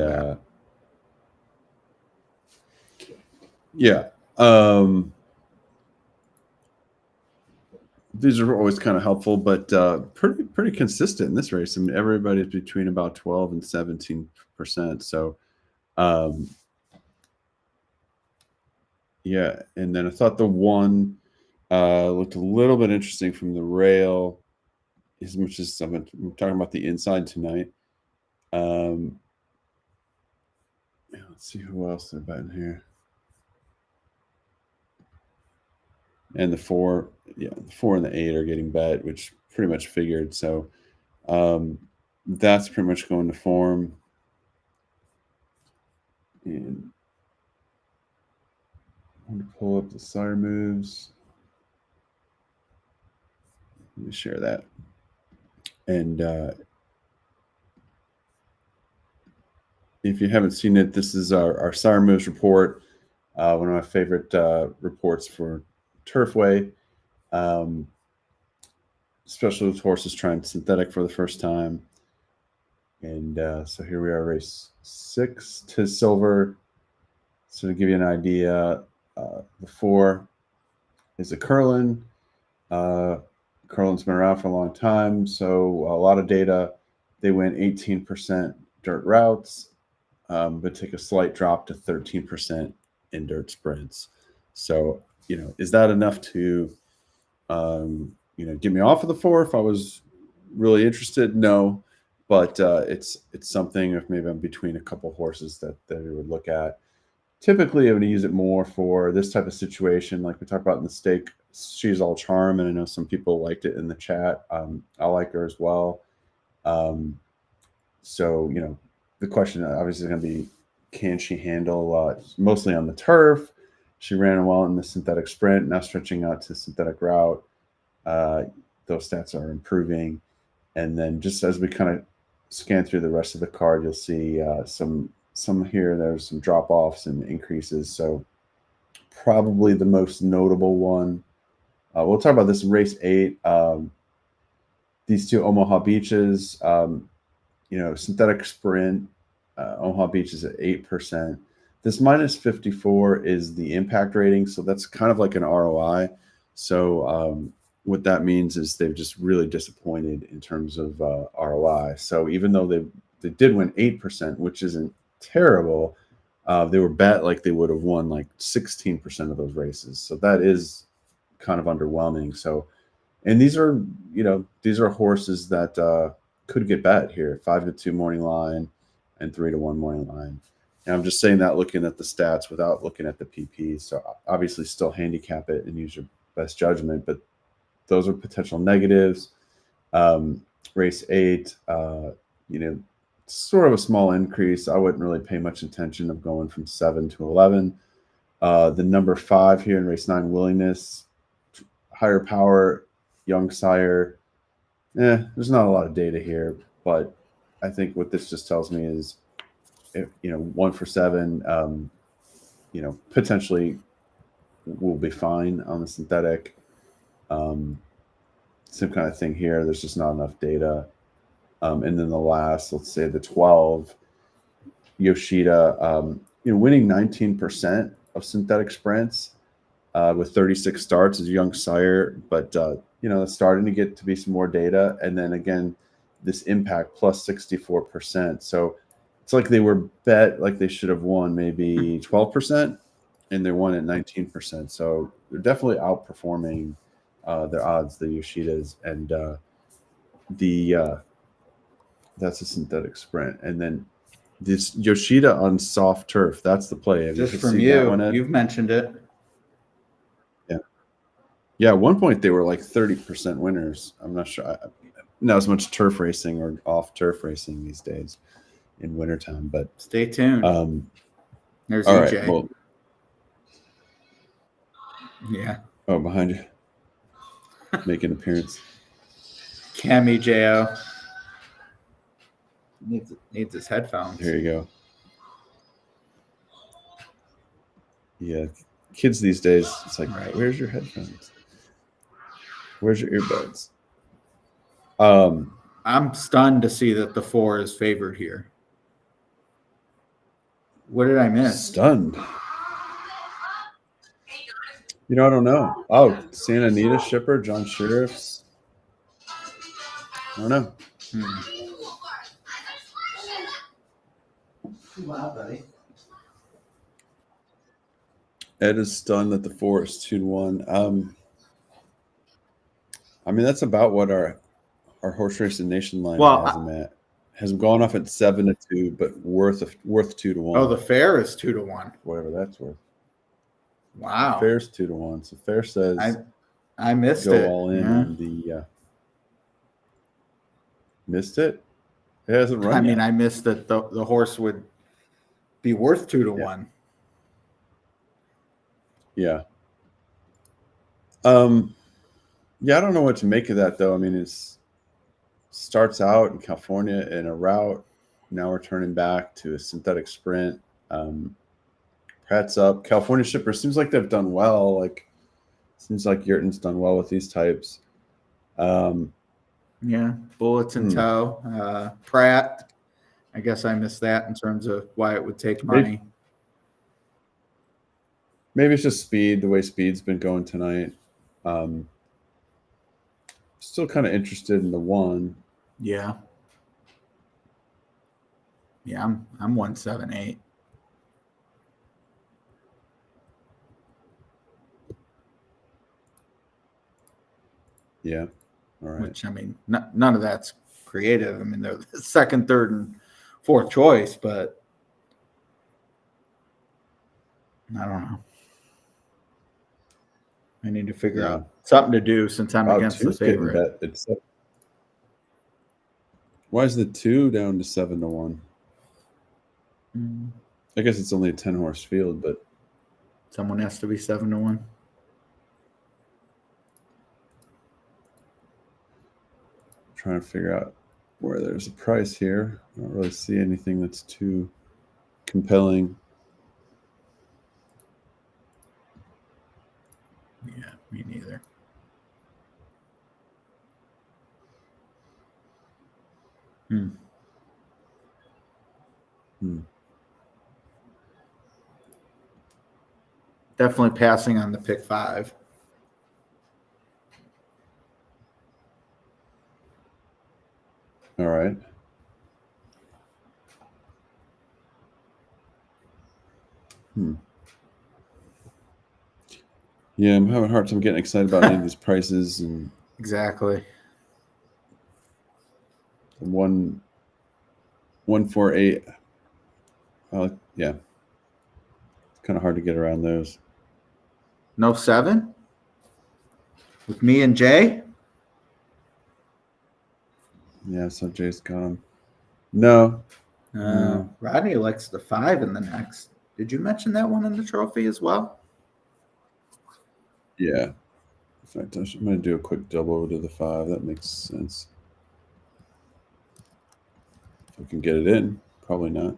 yeah. These are always kind of helpful, but pretty consistent in this race. I mean, everybody's between about 12 and 17%. So, yeah. And then I thought the one looked a little bit interesting from the rail, as much as I'm talking about the inside tonight. Let's see who else they're betting here. And the 4 and the 8 are getting bet, which pretty much figured. So that's pretty much going to form. And I'm going to pull up the Sire moves. Let me share that. And if you haven't seen it, this is our Sire moves report. One of my favorite reports for Turfway. Especially with horses trying synthetic for the first time. And so here we are, race 6 to silver. So to give you an idea, the 4 is a Curlin. Curlin's been around for a long time, so a lot of data. They went 18% dirt routes, but take a slight drop to 13% in dirt sprints. So, is that enough to, get me off of the 4 if I was really interested? No, but it's something if maybe I'm between a couple horses that I would look at. Typically, I would use it more for this type of situation, like we talked about in the stake. She's All Charm, and I know some people liked it in the chat. I like her as well. So, the question obviously is going to be, can she handle mostly on the turf? She ran well in the synthetic sprint, now stretching out to synthetic route. Those stats are improving. And then just as we kind of scan through the rest of the card, you'll see some here, there's some drop-offs and increases. So probably the most notable one. We'll talk about this in race 8. These 2 Omaha Beaches, synthetic sprint, Omaha Beach is at 8%. This minus 54 is the impact rating. So that's kind of like an ROI. So what that means is they've just really disappointed in terms of ROI. So even though they did win 8%, which isn't terrible, they were bet like they would have won like 16% of those races. So that is kind of underwhelming. So, and these are horses that could get bet here. 5-2 morning line and 3-1 morning line. And I'm just saying that looking at the stats without looking at the PP. So obviously still handicap it and use your best judgment, but those are potential negatives. Race 8, sort of a small increase. I wouldn't really pay much attention of going from 7 to 11. The number 5 here in race 9, Willingness, higher power, young Sire. There's not a lot of data here, but I think what this just tells me is, 1 for 7, potentially will be fine on the synthetic. Same kind of thing here. There's just not enough data. And then the last, let's say the 12, Yoshida, winning 19% of synthetic sprints with 36 starts as a young Sire, but it's starting to get to be some more data. And then again, this impact plus 64%. So it's like they were bet like they should have won maybe 12%, and they won at 19%. So they're definitely outperforming their odds, the Yoshidas, and that's a synthetic sprint. And then this Yoshida on soft turf, that's the play. Have Just you from seen you, that one, Ed? you've mentioned it. Yeah, at one point they were like 30% winners. I'm not sure. Not as much turf racing or off turf racing these days in wintertime, but stay tuned. There's all EJ. right, well, yeah. Oh, behind you. Make an appearance. Cammy Jo needs his headphones. Here you go. Yeah, kids these days, it's like, Right. where's your headphones? Where's your earbuds? I'm stunned to see that the 4 is favored here. What did I miss? Stunned. You know, I don't know. Oh, Santa Anita shipper, John Sheriff's. I don't know. Too loud, buddy. Ed is stunned that the 4 is 2-1. I mean, that's about what our horse racing nation line has him at. Has him gone off at 7-2, but worth 2-1. Oh, the fair is 2-1. Whatever that's worth. Wow. The fair's 2-1. So fair says I missed go it. all in on the missed it. It hasn't run. I mean, I missed that the horse would be worth 2-1. Yeah. Yeah, I don't know what to make of that though. I mean, it's starts out in California in a route. Now we're turning back to a synthetic sprint. Pratt's up. California shipper seems like they've done well. Like seems like Yurton's done well with these types. Yeah, bullets in tow. Pratt, I guess I missed that in terms of why it would take money. Maybe it's just speed, the way speed's been going tonight. Still kind of interested in the 1. Yeah. Yeah, I'm 178. Yeah. All right. Which, I mean, none of that's creative. I mean, they're the second, third, and fourth choice, but I don't know. I need to figure out something to do since I'm against the favorite. Why is the 2 down to 7-1? I guess it's only a 10-horse field, but someone has to be 7-1. Trying to figure out where there's a price here. I don't really see anything that's too compelling. Yeah, me neither. Definitely passing on the pick 5. All right. Yeah, I'm having a hard time getting excited about any of these prices and exactly. 148. Yeah, it's kind of hard to get around those. No 7 with me and Jay. Yeah, so Jay's got him. No. Rodney likes the 5 in the next. Did you mention that one in the trophy as well? Yeah. In fact, I'm going to do a quick double over to the 5. That makes sense. If we can get it in, probably not.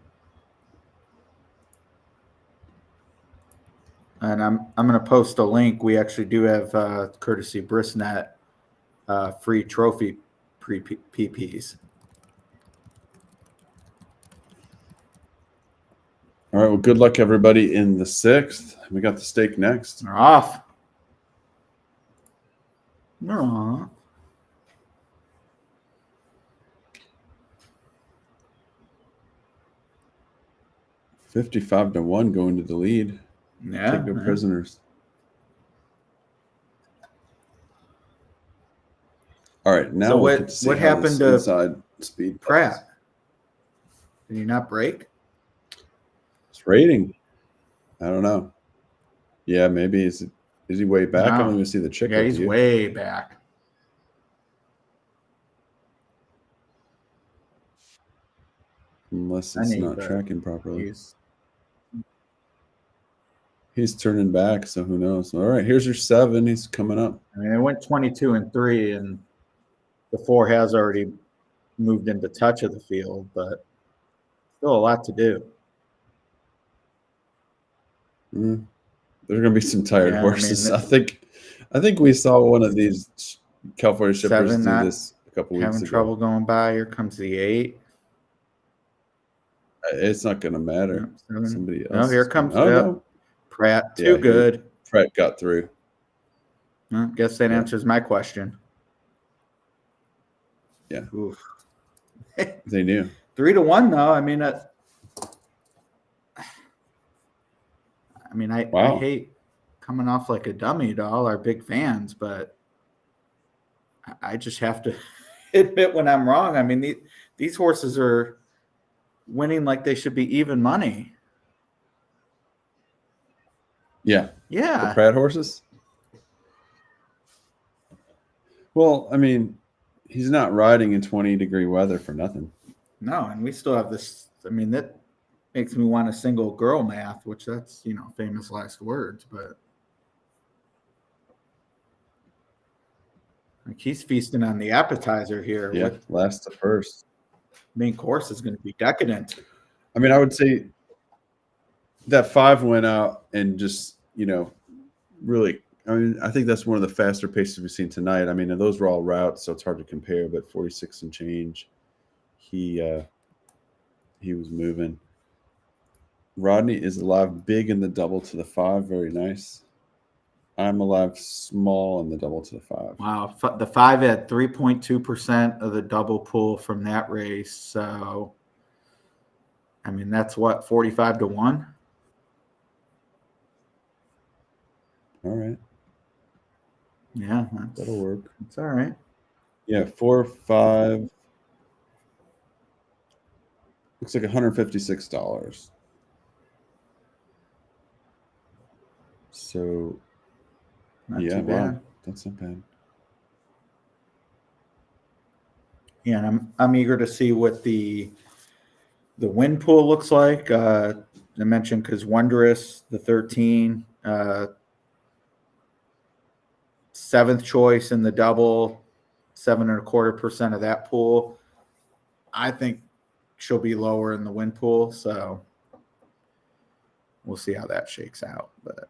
And I'm going to post a link. We actually do have courtesy Brisnet free trophy PPs. All right. Well, good luck, everybody, in the 6th. We got the stake next. They're off. They're off. $55-1 going to the lead. Yeah. Take no prisoners. All right. Now so what happened to inside speed Pratt? Did he not break? It's rating. I don't know. Yeah, maybe is he way back? No. I don't even see the chick. Yeah, he's way back. Unless it's not tracking properly. He's turning back, so who knows? All right, here's your 7. He's coming up. I mean, it went 22-3, and the 4 has already moved into touch of the field, but still a lot to do. There's gonna be some tired Yeah, I horses. mean, I think we saw one of these California shippers 7 do not this a couple weeks having ago. trouble going by. Here comes the 8. It's not gonna matter. Yep, 7. Somebody else. No, here comes no. Pratt. Yeah, Too good. Pratt got through. Well, guess that Yeah. answers my question. Yeah. Oof. They knew. 3-1 though. I mean, I Wow. hate coming off like a dummy to all our big fans, but I just have to admit when I'm wrong. I mean, these horses are winning like they should be even money. Yeah. The Yeah. Pratt horses. Well, I mean, he's not riding in 20-degree weather for nothing. No, and we still have this. I mean, that makes me want a single girl math, which that's, famous last words, but like he's feasting on the appetizer here. Yeah, With last to first. main course is going to be decadent. I mean, I would say that 5 went out and just, really, I mean, I think that's one of the faster paces we've seen tonight. I mean, and those were all routes, so it's hard to compare, but 46 and change, he was moving. Rodney is alive big in the double to the 5. Very nice. I'm alive small in the double to the 5. Wow. The 5 had 3.2% of the double pull from that race. So, I mean, that's what, 45-1? All right. Yeah. That'll work. It's all right. Yeah, 4, 5. Looks like $156. So, Not yeah, too bad. wow, that's not bad. Yeah, and I'm eager to see what the win pool looks like. I mentioned because Wondrous, the 13, 7th choice in the double, 7.25% of that pool. I think she'll be lower in the win pool, so we'll see how that shakes out. But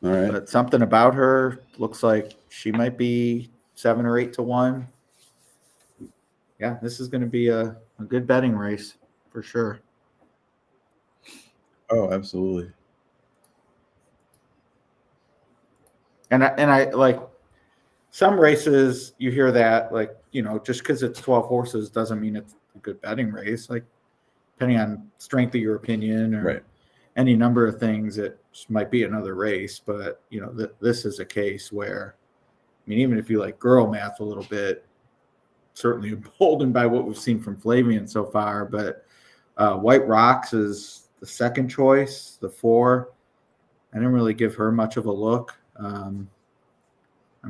All right. But something about her looks like she might be 7 or 8-1. Yeah, this is going to be a good betting race for sure. Oh, absolutely. And I like some races, you hear that, like, just because it's 12 horses doesn't mean it's a good betting race. Like, depending on strength of your opinion or any number of things, it might be another race. But, this is a case where, I mean, even if you like girl math a little bit, certainly emboldened by what we've seen from Flavian so far. But White Rocks is the second choice, the 4. I didn't really give her much of a look. I'm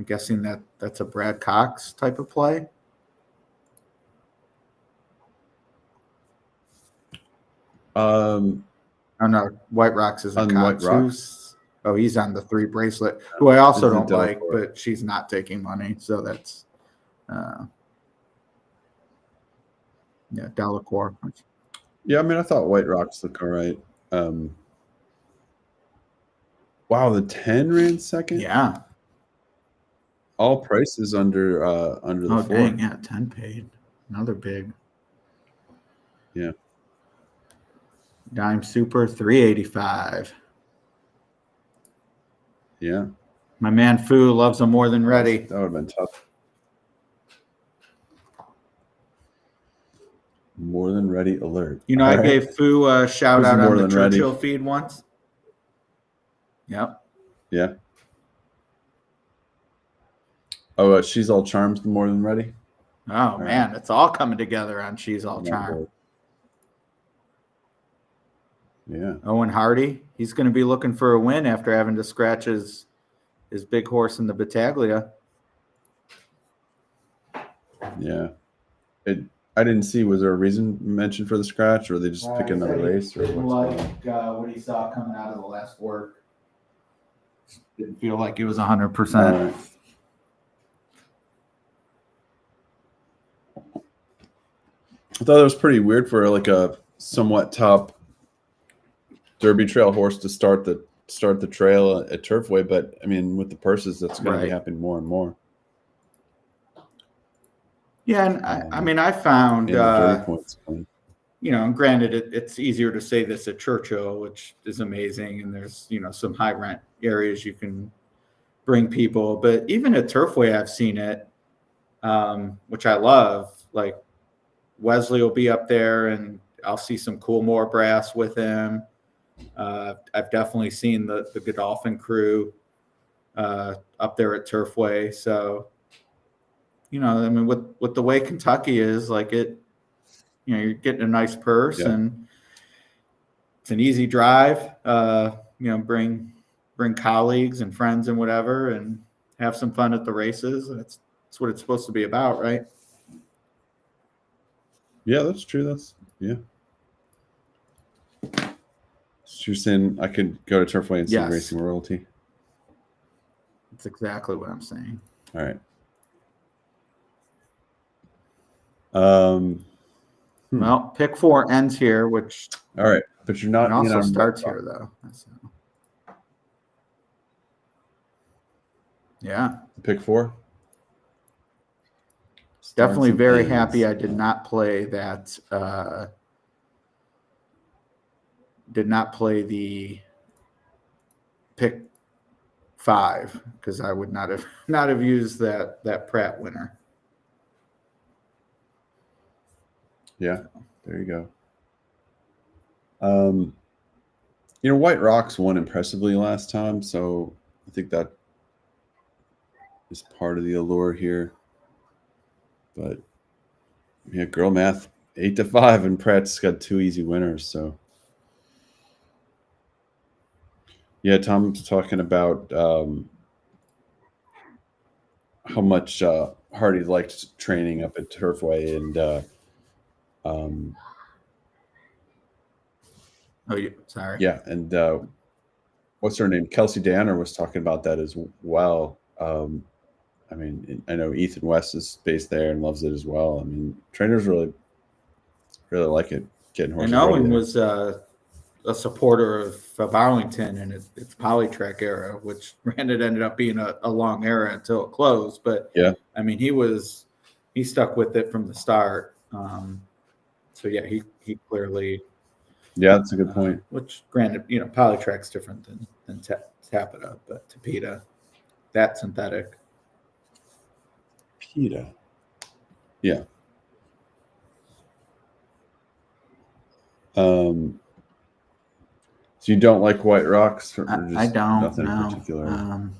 guessing that's a Brad Cox type of play. Oh no, White Rocks isn't Cox. White Rocks? He's on the 3 bracelet, who I also Isn't don't like, Delacour. but she's not taking money, so that's Delacour. Yeah, I mean, I thought White Rocks look all right. Wow, the 10 ran second. Yeah. All prices under the 4. Dang, yeah, 10 paid. Another big. Yeah. Dime Super 385. Yeah. My man Fu loves them more than ready. That would have been tough. More than ready alert. I gave Fu a shout out on the Churchill ready? feed once. Yep. Yeah. Oh, She's All Charms, more than ready. Oh man, it's all coming together on She's All Charm. Yeah. Owen Hardy, he's going to be looking for a win after having to scratch his big horse in the Battaglia. Yeah. I didn't see. Was there a reason mentioned for the scratch, or they just pick another race, or Didn't what's like what he saw coming out of the last work. Didn't feel like it was 100%. I thought it was pretty weird for like a somewhat top Derby Trail horse to start the trail at Turfway, but I mean, with the purses, that's going to be happening more and more. Yeah, and I mean, I found, and the Derby points. And granted, it's easier to say this at Churchill, which is amazing, and there's some high rent areas you can bring people, but even at Turfway, I've seen it, which I love. Like Wesley will be up there, and I'll see some Coolmore brass with him. I've definitely seen the Godolphin crew up there at Turfway. So, I mean, with the way Kentucky is, like you're getting a nice purse, and it's an easy drive. Bring colleagues and friends and whatever, and have some fun at the races. That's what it's supposed to be about, right? Yeah, that's true. So you're saying I could go to Turfway and see racing royalty? That's exactly what I'm saying. All right. Well, pick 4 ends here, which all right, but you're not. It also starts here, though. Yeah. Pick 4. Definitely very happy I did not play that. Did not play the pick 5, because I would not have used that Pratt winner. Yeah, there you go. White Rocks won impressively last time, so I think that is part of the allure here. But yeah, girl math 8-5, and Pratt's got 2 easy winners. So yeah, Tom's talking about how much Hardy liked training up at Turfway, and sorry. Yeah, and what's her name? Kelsey Danner was talking about that as well. I mean, I know Ethan West is based there and loves it as well. I mean, trainers really like it. Getting horses. And Owen was a supporter of Arlington and its Polytrack era, which granted ended up being a long era until it closed. But yeah, I mean, he stuck with it from the start. So yeah, he clearly. Yeah, that's a good point. Which, granted, Polytrack's different than Tapeta, but Tapeta, that synthetic. PETA. Yeah. So you don't like White Rocks? Or just I don't. Nothing no. in particular.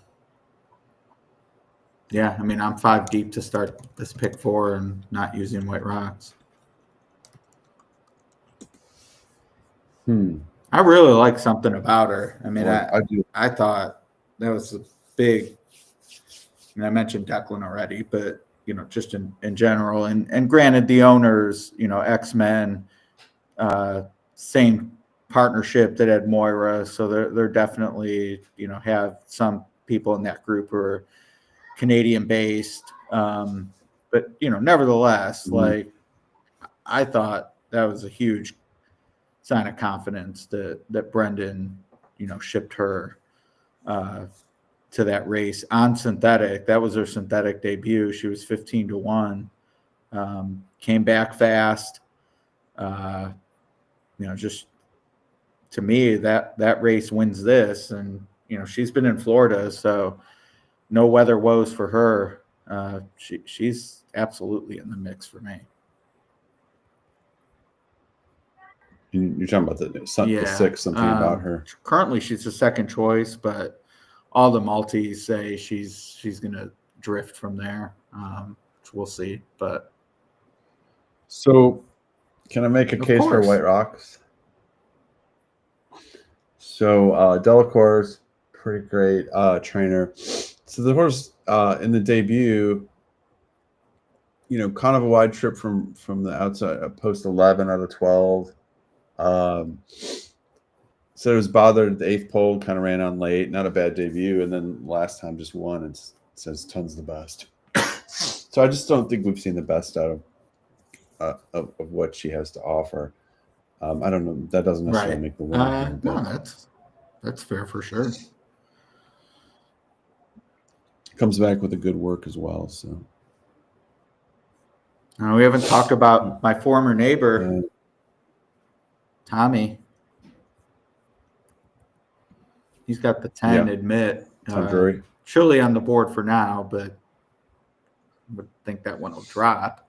Yeah, I mean, I'm 5 deep to start this pick 4 and not using White Rocks. I really like something about her. I mean, I thought that was a big. I mentioned Declan already, but just in general, and granted, the owners, X-Men, same partnership that had Moira, so they're definitely have some people in that group who are Canadian based, but nevertheless, like I thought that was a huge sign of confidence that Brendan shipped her to that race on synthetic. That was her synthetic debut. She was 15-1, came back fast. Just to me, that race wins this, and she's been in Florida, so no weather woes for her. She's absolutely in the mix for me. You're talking about the 6, something about her. Currently, she's the second choice, but all the multis say she's going to drift from there, which we'll see. But so, can I make a case for White Rocks? So Delacour's pretty great trainer. So the horse in the debut, kind of a wide trip from the outside, post 11 out of 12. So it was bothered. The 8th pole kind of ran on late. Not a bad debut, and then last time just won. And says tons the best. So I just don't think we've seen the best out of what she has to offer. I don't know. That doesn't necessarily Right. make the winner. Here, No, but that's fair for sure. comes back with a good work as well. So We haven't talked about my former neighbor, Tommy. He's got the 10 admit. Tom Drury. Surely on the board for now, but I would think that one will drop.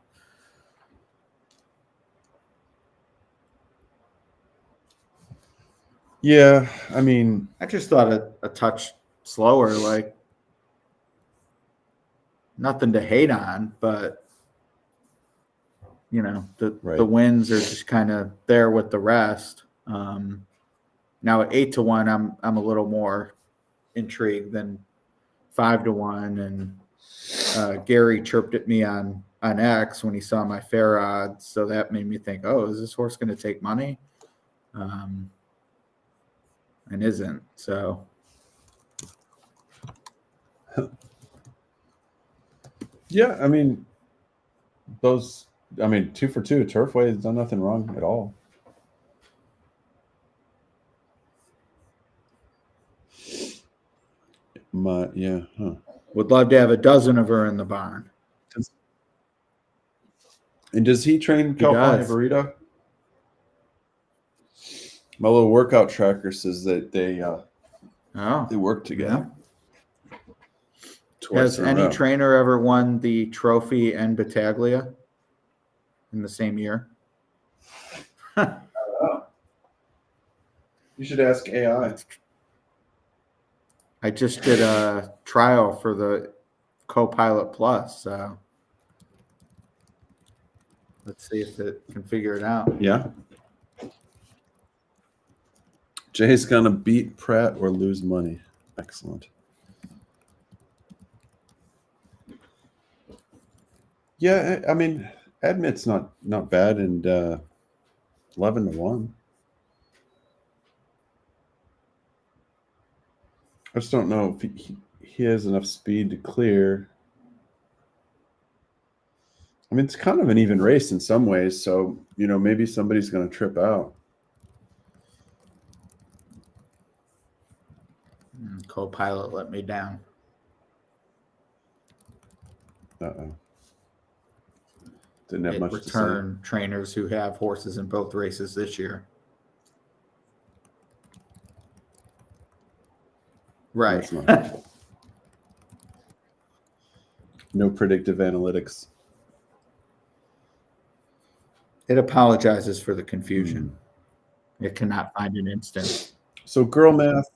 Yeah, I mean, I just thought a touch slower, like nothing to hate on, but you know, the wins are just kind of there with the rest. Now at 8-1, I'm a little more intrigued than 5-1. And Gary chirped at me on X when he saw my fair odds, so that made me think, oh, is this horse going to take money? And isn't. So yeah, I mean, 2 for 2. Turfway has done nothing wrong at all. Would love to have a dozen of her in the barn. And does he train California does. Burrito? My little workout tracker says that they work together. Yeah. Has any trainer ever won the trophy and Battaglia in the same year? You should ask AI. I just did a trial for the Copilot Plus, so let's see if it can figure it out. Yeah. Jay's gonna beat Pratt or lose money. Excellent. Yeah, I mean, Admit's not bad, and 11-1. I just don't know if he has enough speed to clear. I mean, it's kind of an even race in some ways, so maybe somebody's going to trip out. Copilot let me down. Uh-oh. Didn't have much to say. Return trainers who have horses in both races this year. Right. No predictive analytics. It apologizes for the confusion. It cannot find an instance. So girl math,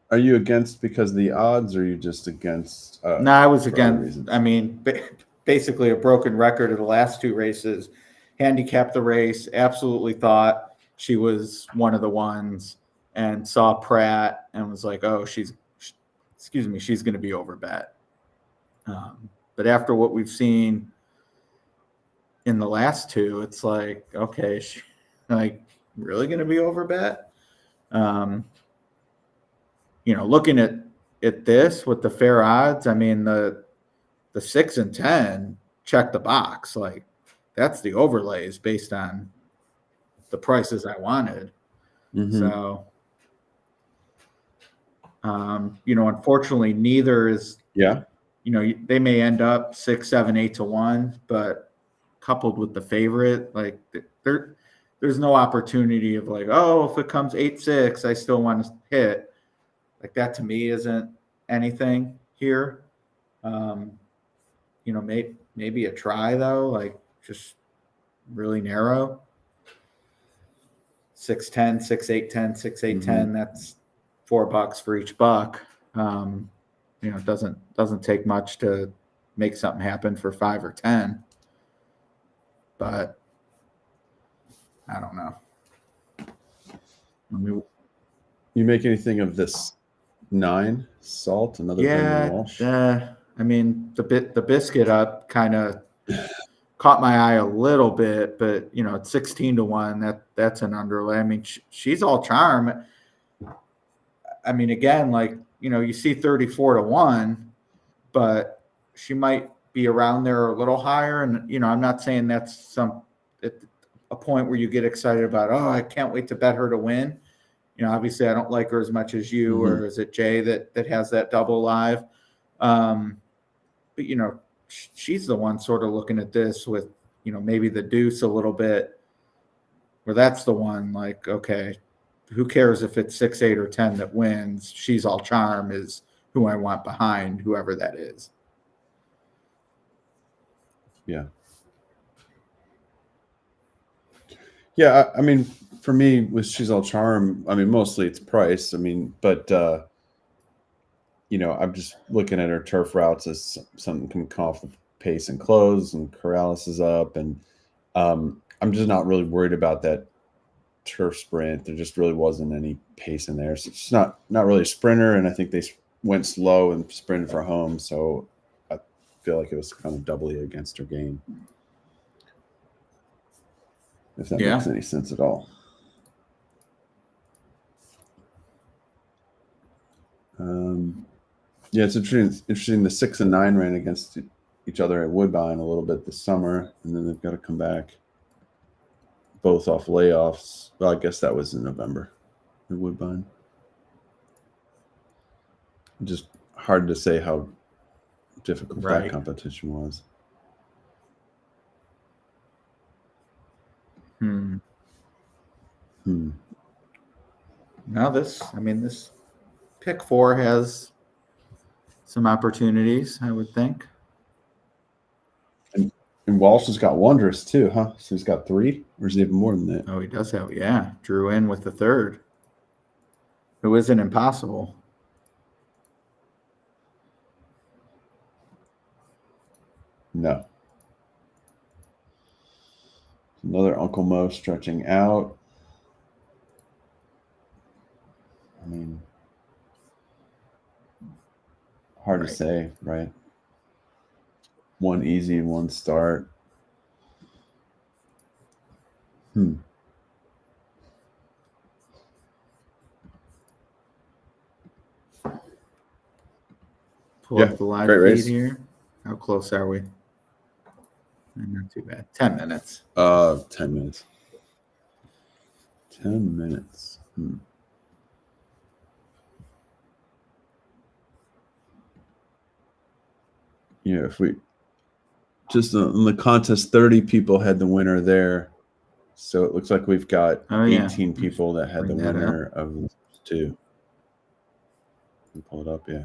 are you against because of the odds, or are you just against? No, I was against. I mean, basically a broken record of the last 2 races. Handicapped the race, absolutely thought she was one of the ones, and saw Pratt and was like, oh, she's going to be overbet. But after what we've seen in the last 2, it's like, okay, she really going to be overbet? Looking at this with the fair odds, I mean, the 6 and 10 check the box. Like, that's the overlays based on the prices I wanted. So, unfortunately, neither is. Yeah. They may end up 6, 7, 8-1, but coupled with the favorite, like there's no opportunity of like, oh, if it comes 8-6, I still want to hit. Like, that to me isn't anything here. Maybe a try though, like just really narrow. 6-10, 6-8-10, 6-8-10. That's $4 for each buck. It doesn't take much to make something happen for 5 or 10. But I don't know. You make anything of this 9 Salt? Another Brendan Walsh? I mean, the biscuit up kind of caught my eye a little bit, but it's 16-1. That's an underlay. I mean, she's all charm. I mean, again, like, you see 34-1, but she might be around there a little higher. And, I'm not saying that's a point where you get excited about, oh, I can't wait to bet her to win. You know, obviously I don't like her as much as you, or is it Jay that has that double live? But, you know, she's the one sort of looking at this with, you know, maybe the deuce a little bit, where that's the one like, okay, who cares if it's 6, 8, or 10 that wins? She's all charm is who I want behind, whoever that is. Yeah. Yeah, I mean, for me, with She's All Charm, I mean, mostly it's price. I mean, but you know, I'm just looking at her turf routes as something can come off the pace and close, and Corrales is up, and I'm just not really worried about that turf sprint. There just really wasn't any pace in there, so it's not really a sprinter. And I think they went slow and sprinted for home, so I feel like it was kind of doubly against her game. If that makes any sense at all. Yeah, it's interesting. The 6 and 9 ran against each other at Woodbine a little bit this summer, and then they've got to come back both off layoffs. Well, I guess that was in November at Woodbine. Just hard to say how difficult that competition was. Now this pick 4 has some opportunities, I would think. And Walsh has got Wondrous too, huh? So he's got 3, or is he even more than that? Oh, he does have, Drew in with the 3rd, who isn't impossible. No. Another Uncle Mo stretching out. I mean, hard to say, right? One easy, one start. Pull up the live feed race here. How close are we? Not too bad. 10 minutes. 10 minutes. 10 minutes. Yeah, if we just in the contest, 30 people had the winner there. So it looks like we've got 18 people that had the winner of the 2. Pull it up, yeah.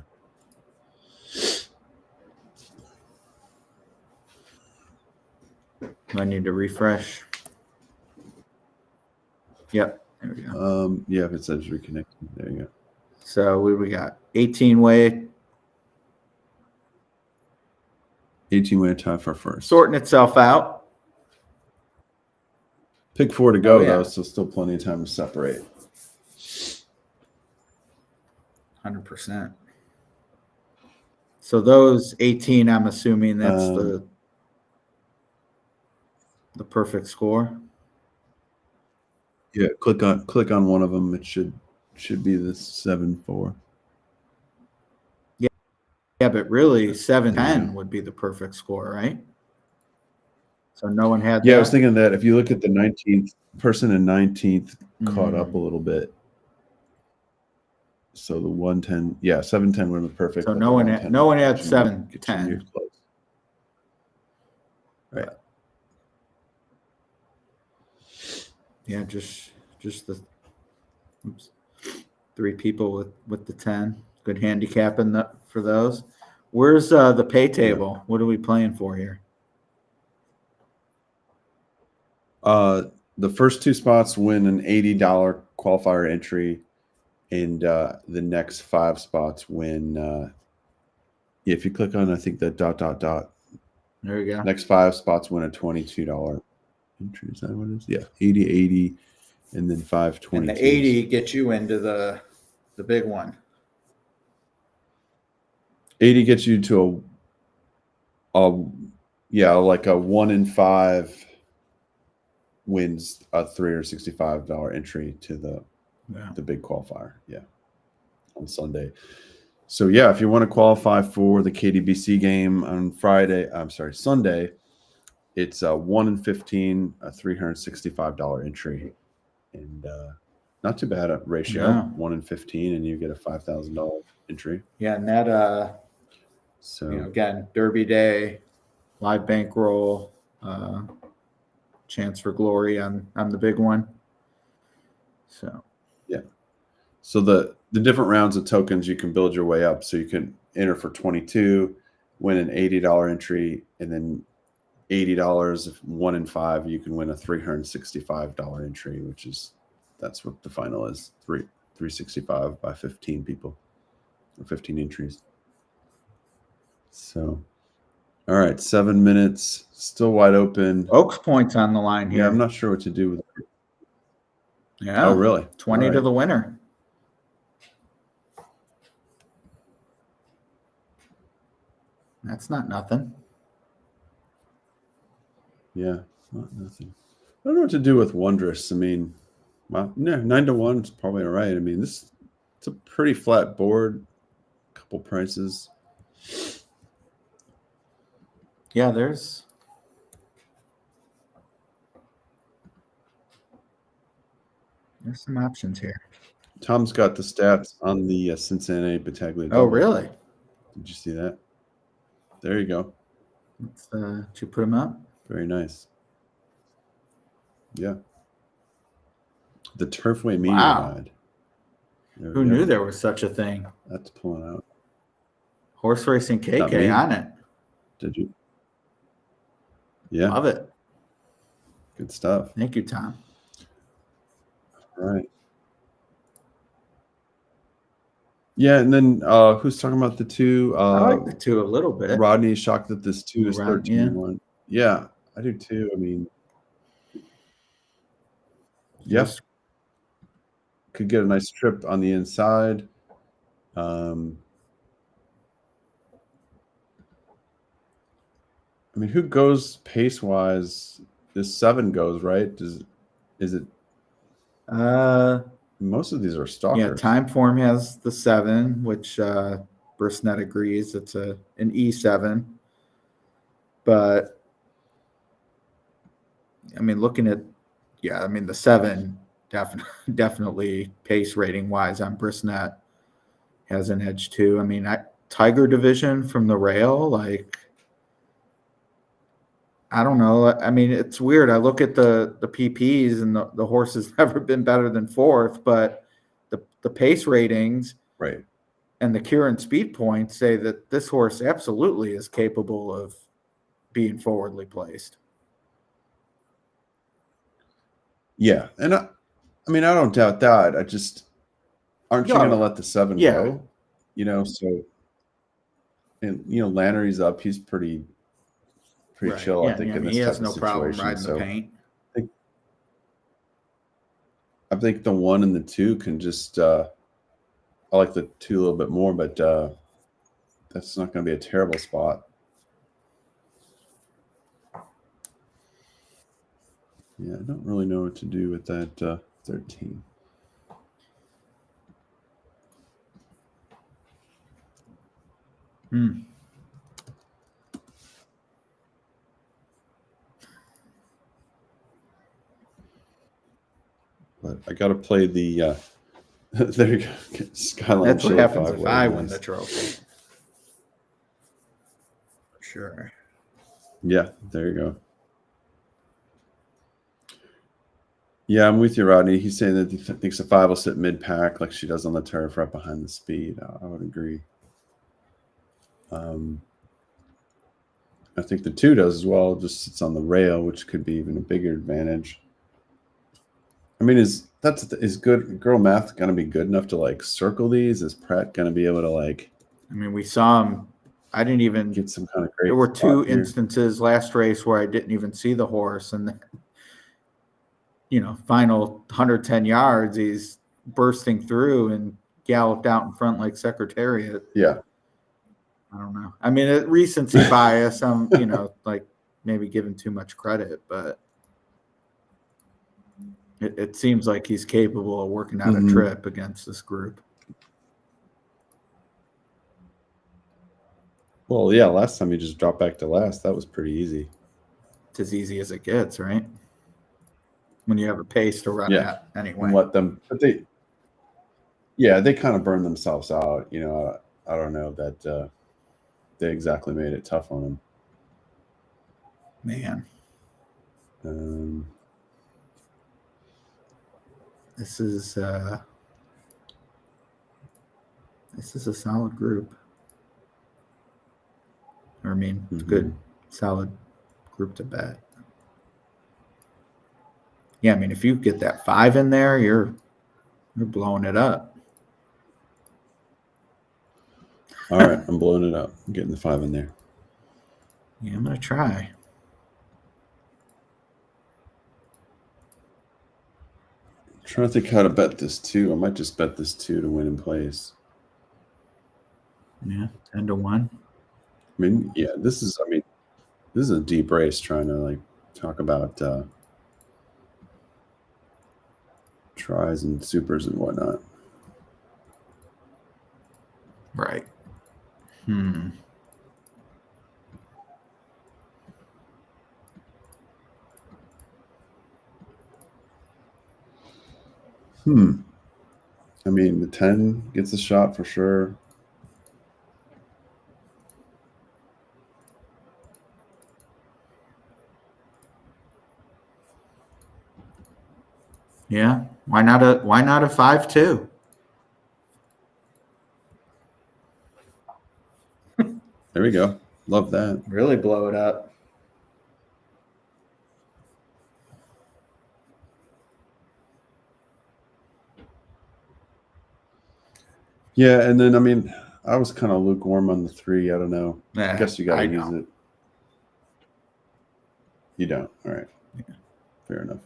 I need to refresh. Yep, there we go. Yeah, if it says reconnecting, there you go. So we got 18-way. 18-way tie for first. Sorting itself out. Pick 4 to go, though, so still plenty of time to separate. 100%. So those 18, I'm assuming that's the perfect score. Yeah, click on one of them. It should be the 7-4. Yeah, but really 7-10 would be the perfect score, right? So no one had that. I was thinking that if you look at the 19th person in 19th caught up a little bit. So the 110, 7-10 would have been perfect. So no one had 7-10. Right. Yeah, just the 3 people with the 10. Good handicapping for those. Where's the pay table? What are we playing for here? The first 2 spots win an $80 qualifier entry, and the next 5 spots win. If you click on, I think the ... There you go. Next 5 spots win a $22 entry. Is that what it is? Yeah, 80, and then 5 20. And the 80 gets you into the big one. 80 gets you to like a 1 in 5 wins a $365 entry to the big qualifier. Yeah, on Sunday. So if you want to qualify for the KDBC game on Sunday, It's 1 in 15, a $365 entry, and not too bad a ratio. Yeah. 1 in 15, and you get a $5,000 entry. Yeah, and that So again, Derby Day, live bankroll, chance for glory on the big one. So yeah. So the different rounds of tokens, you can build your way up. So you can enter for 22, win an $80 entry, and then $80 if 1 in 5, you can win a $365 entry, which is that's what the final is. 365 by 15 people or 15 entries. So all right, 7 minutes, still wide open. Oaks points on the line here. Yeah, I'm not sure what to do with it. Yeah. Oh, really? 20 All to right. the winner. That's not nothing. Yeah, not nothing. I don't know what to do with Wondrous. I mean, well, yeah, 9 to 1 is probably all right. I mean, it's a pretty flat board. Couple prices. Yeah, there's some options here. Tom's got the stats on the Cincinnati Battaglia. Oh, really? Did you see that? There you go. Let's, did you put them up? Very nice. Yeah. The Turfway Media Guide. Who knew there was such a thing? That's pulling out. Horse Racing KK on it. Did you? Yeah. Love it. Good stuff. Thank you, Tom. All right. Yeah, and then who's talking about the 2? I like the 2 a little bit. Rodney's shocked that this 2 is 13-1. Yeah, I do too. I mean, yes, could get a nice trip on the inside. I mean, who goes pace wise? This 7 goes, right? Is it? Most of these are stalkers. Yeah, Time Form has the 7, which Brisnet agrees it's an E7. But I mean, looking at the 7 definitely pace rating wise on Brisnet has an edge too. I mean, Tiger Division from the rail, like, I don't know. I mean, it's weird. I look at the PPs and the horse has never been better than 4th, but the pace ratings, right, and the Kieran speed points say that this horse absolutely is capable of being forwardly placed. Yeah, and I mean, I don't doubt that. I just aren't you going to let the 7 go? You know, so and Lannery's up. He's pretty right. chill. Yeah, I think I mean, in this he type has no of problem situation. riding the paint. I think the 1 and the 2 can just. I like the 2 a little bit more, but that's not going to be a terrible spot. Yeah, I don't really know what to do with that 13. But I got to play the. There you go, Skyline. That's what happens if I win the trophy. Sure. Yeah, there you go. Yeah, I'm with you, Rodney. He's saying that he thinks the 5 will sit mid-pack like she does on the turf right behind the speed. I would agree. I think the 2 does as well, just sits on the rail, which could be even a bigger advantage. I mean, is good girl math going to be good enough to like circle these? Is Pratt going to be able to like? I mean, we saw him. I didn't even get some kind of great. There were 2 instances last race where I didn't even see the horse, and final 110 yards, he's bursting through and galloped out in front like Secretariat. Yeah. I don't know. I mean, recency bias. I'm, like maybe giving too much credit, but it seems like he's capable of working out a trip against this group. Well, yeah. Last time he just dropped back to last. That was pretty easy. it's as easy as it gets, right? When you have a pace to run at anyway. And let them, but they kind of burn themselves out. You know, I don't know that they exactly made it tough on them. Man. This is a solid group. I mean, it's good, solid group to bet. Yeah, I mean, if you get that 5 in there, you're blowing it up. All right, I'm blowing it up. I'm getting the 5 in there. Yeah, I'm gonna try. I'm trying to think how to bet this 2. I might just bet this 2 to win in place. Yeah, 10-1. I mean, yeah, this is a deep race trying to like talk about tries and supers and whatnot. Right. I mean, the 10 gets a shot for sure. Yeah. Why not a 5-2? There we go. Love that. Really blow it up. Yeah, and then I mean, I was kind of lukewarm on the 3. I don't know. Yeah, I guess you got to use know. it. You don't. All right. Yeah. Fair enough.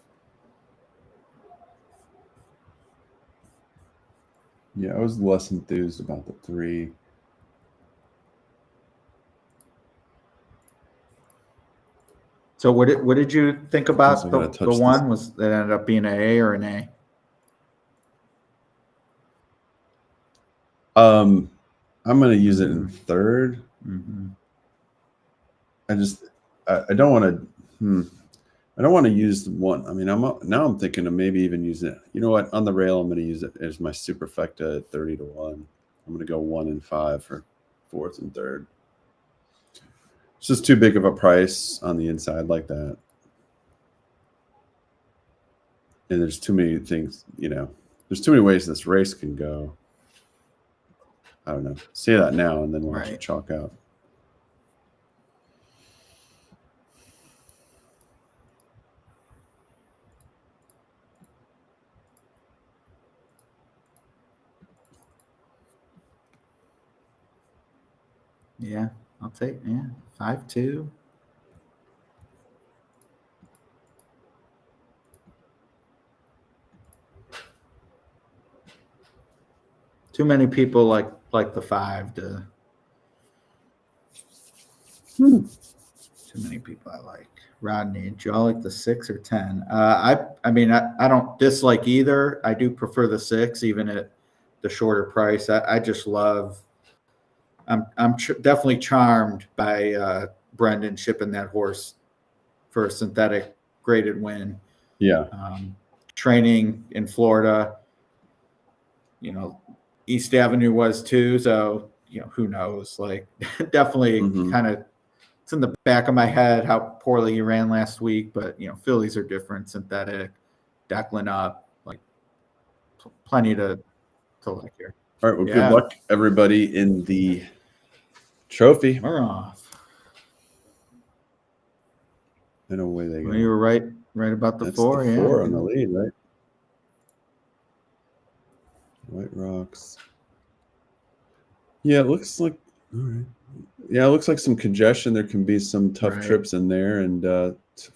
Yeah, I was less enthused about the 3. So what did you think about the 1? Was that ended up being an A or an A? I'm going to use it in 3rd. I don't want to. I don't want to use the 1. I mean, I'm thinking of maybe even using it. You know what? On the rail, I'm going to use it as my superfecta at 30-1. I'm going to go 1 and 5 for 4th and 3rd. It's just too big of a price on the inside like that. And there's too many things, there's too many ways this race can go. I don't know. Say that now and then watch it chalk out. Yeah, I'll take 5-2. Too many people like the 5 to. Too many people I like. Rodney, do y'all like the 6 or 10? I mean, I don't dislike either. I do prefer the 6, even at the shorter price. I just love. I'm definitely charmed by Brendan shipping that horse for a synthetic graded win. Yeah. Training in Florida, East Avenue was too. So, who knows? Like, definitely kind of, it's in the back of my head how poorly he ran last week. But, fillies are different, synthetic, Declan up, like plenty to like here. All right. Well, good luck, everybody, in the trophy. We're off. And away they go. Well, you were right about the 4. The 4 on the lead, right? White Rocks. Yeah, it looks like. All right. Yeah, it looks like some congestion. There can be some tough trips in there, and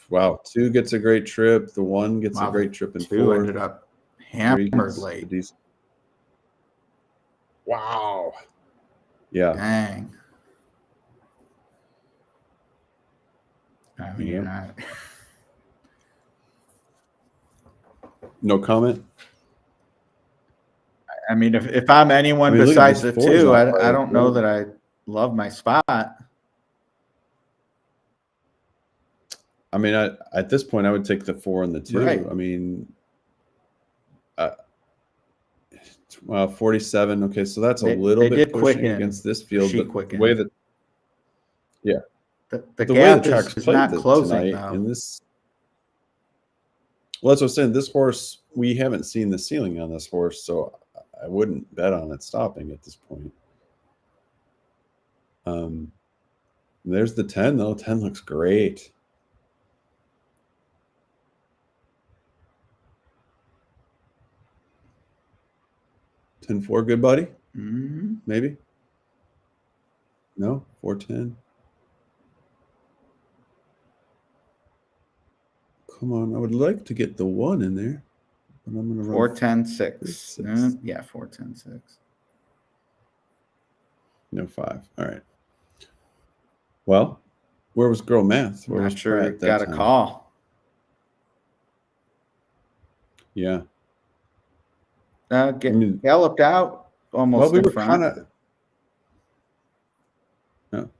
wow, 2 gets a great trip. The 1 gets a great trip, and 2 ended up hammered late. Wow. Yeah. Dang. I mean, no comment. I mean, if I'm anyone besides the 2, I don't know that I love my spot. I mean, at this point, I would take the 4 and the 2. Right. I mean, well, 47. Okay, so that's a little bit pushing against this field, but the way that, yeah, the way the gap track's is played not closing tonight though. in this. Well, that's what I'm saying. This horse, we haven't seen the ceiling on this horse, so I wouldn't bet on it stopping at this point. There's the 10 though. 10 looks great. $10-4, good buddy. Mm-hmm. Maybe. No, 4-10. Come on, I would like to get the 1 in there, but I'm gonna run 4-10-6. Yeah, 4-10-6. No 5. All right. Well, where was Girl Math? Where Not was sure. Pratt that Got a time? call. Yeah. Galloped out almost Well, we in were front. kind of. No.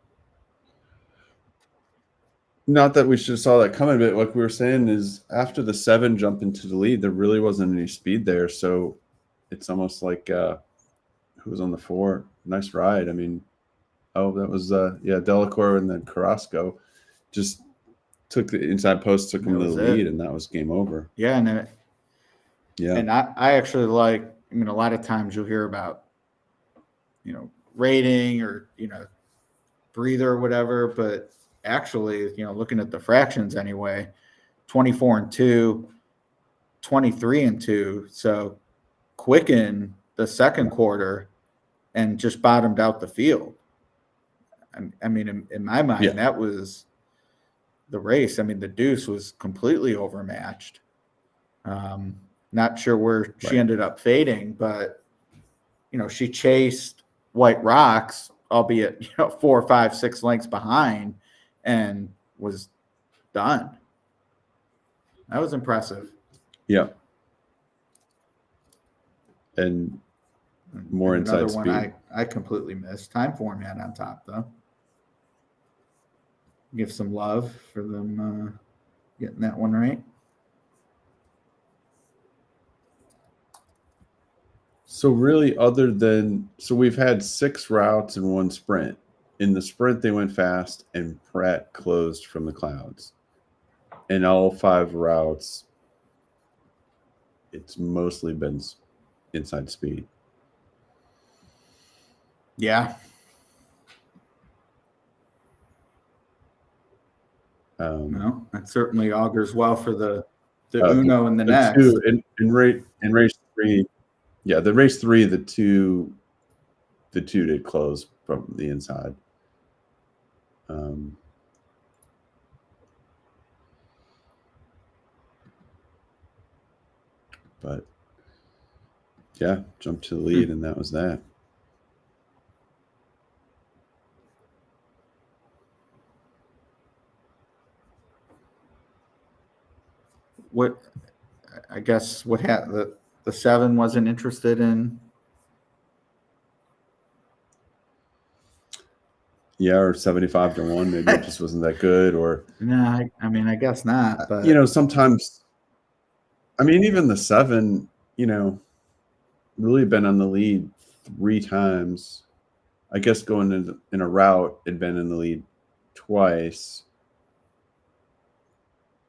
Not that we should have saw that coming, but like we were saying is after the 7 jump into the lead, there really wasn't any speed there. So it's almost like who was on the 4? Nice ride. I mean, oh, that was Delacour and then Carrasco just took the inside post, took him to the lead, and that was game over. Yeah, Yeah. And I actually like, I mean, a lot of times you'll hear about, rating or, breather or whatever, but actually, looking at the fractions anyway, 24-2, 23-2. So Quicken the second quarter and just bottomed out the field. I mean, in my mind, that was the race. I mean, the deuce was completely overmatched. Not sure where she ended up fading, but she chased White Rocks, albeit 4, 5, 6 lengths behind, and was done. That was impressive. Yeah. And more inside speed. Another one I completely missed. Time format on top though. Give some love for them getting that one right. So really, we've had 6 routes and 1 sprint. In the sprint, they went fast, and Pratt closed from the clouds. In all 5 routes, it's mostly been inside speed. Yeah. No, that certainly augurs well for the Uno and the next. 2 in race 3. Yeah, the race 3, the two did close from the inside. But yeah, jumped to the lead, and that was that. What the 7 wasn't interested in. Yeah, or 75-1. Maybe it just wasn't that good, or no. I mean, I guess not. But sometimes. I mean, even the 7, really been on the lead 3 times. I guess going in a route, had been in the lead twice.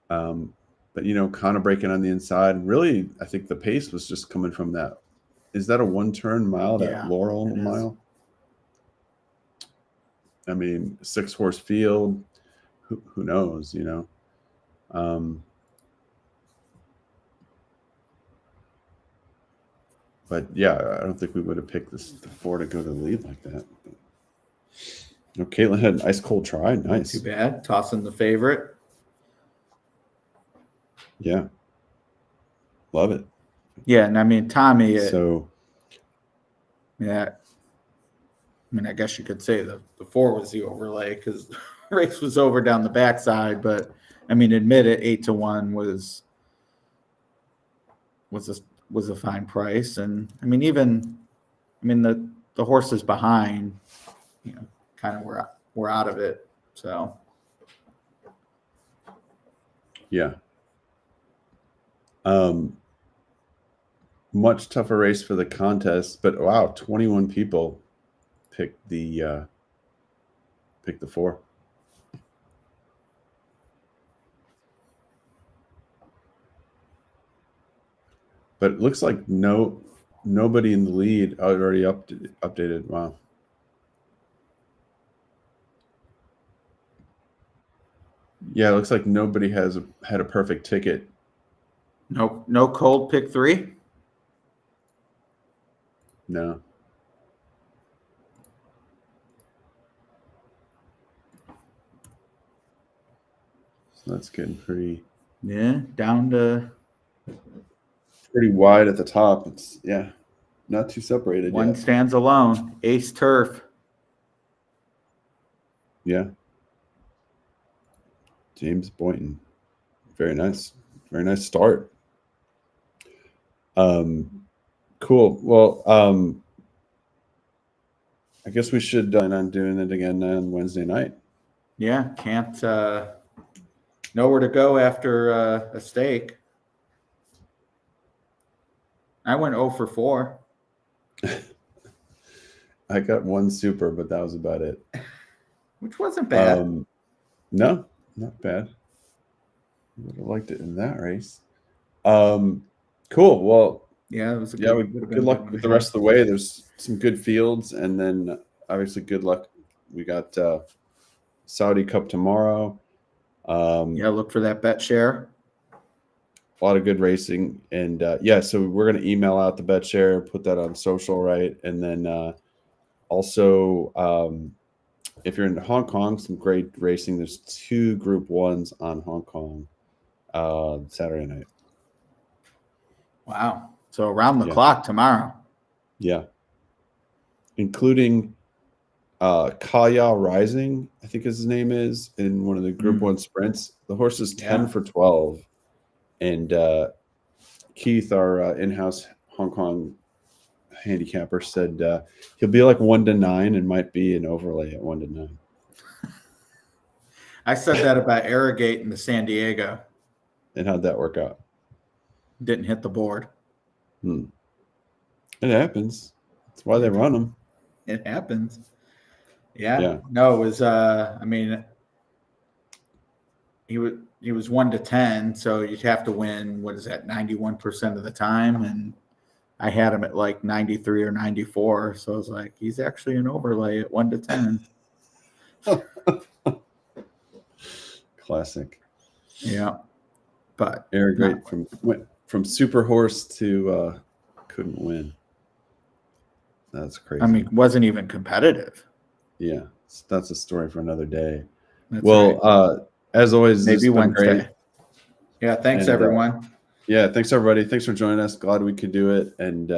But kind of breaking on the inside. Really, I think the pace was just coming from that. Is that a 1-turn mile? That Laurel mile? I mean, 6-horse field. Who knows? But yeah, I don't think we would have picked the 4 to go to the lead like that. Caitlin had an ice cold try. Nice. Not too bad. Tossing the favorite. Yeah. Love it. Yeah, and I mean, Tommy. Yeah. I mean, I guess you could say the 4 was the overlay because the race was over down the backside. But I mean, admit it, 8-1 was a fine price, and I mean, the horses behind, kind of were out of it. So Yeah. Much tougher race for the contest, but wow, 21 people picked the 4. But it looks like nobody in the lead already updated. Wow. Yeah, it looks like nobody had a perfect ticket. No cold pick 3. No. So that's getting pretty down to pretty wide at the top. It's not too separated one yet. stands alone. Ace Turf. Yeah. James Boynton. Very nice. Very nice start. Cool. Well, I guess we should plan on doing it again on Wednesday night. Yeah, can't nowhere to go after a steak. I went 0 for 4. I got 1 super, but that was about it. Which wasn't bad. No, not bad. Would have liked it in that race. Cool. Well, Yeah, it was a good luck with the rest of the way. There's some good fields, and then obviously good luck. We got Saudi Cup tomorrow. Look for that bet share. A lot of good racing, and so we're going to email out the bet share, put that on social, right? And then also, if you're in Hong Kong, some great racing. There's 2 Group 1s on Hong Kong Saturday night. Wow. So around the clock tomorrow. Yeah. Including Kaya Rising, I think his name is, in one of the Group 1 sprints. The horse is 10 for 12. And Keith, our in-house Hong Kong handicapper, said he'll be like 1 to 9 and might be an overlay at 1 to 9. I said that about Arrogate in the San Diego. And how'd that work out? Didn't hit the board. It happens. That's why they run them. It happens. Yeah. No, it was he was 1 to 10, so you'd have to win, 91% of the time, and I had him at like 93 or 94, so I was like, he's actually an overlay at 1 to 10. Classic. Yeah. But Arrogate from super horse to couldn't win. That's crazy. I mean, wasn't even competitive. Yeah, that's a story for another day. That's well, right. As always, maybe Wednesday. Great. Yeah, thanks everyone. Thanks everybody. Thanks for joining us. Glad we could do it. And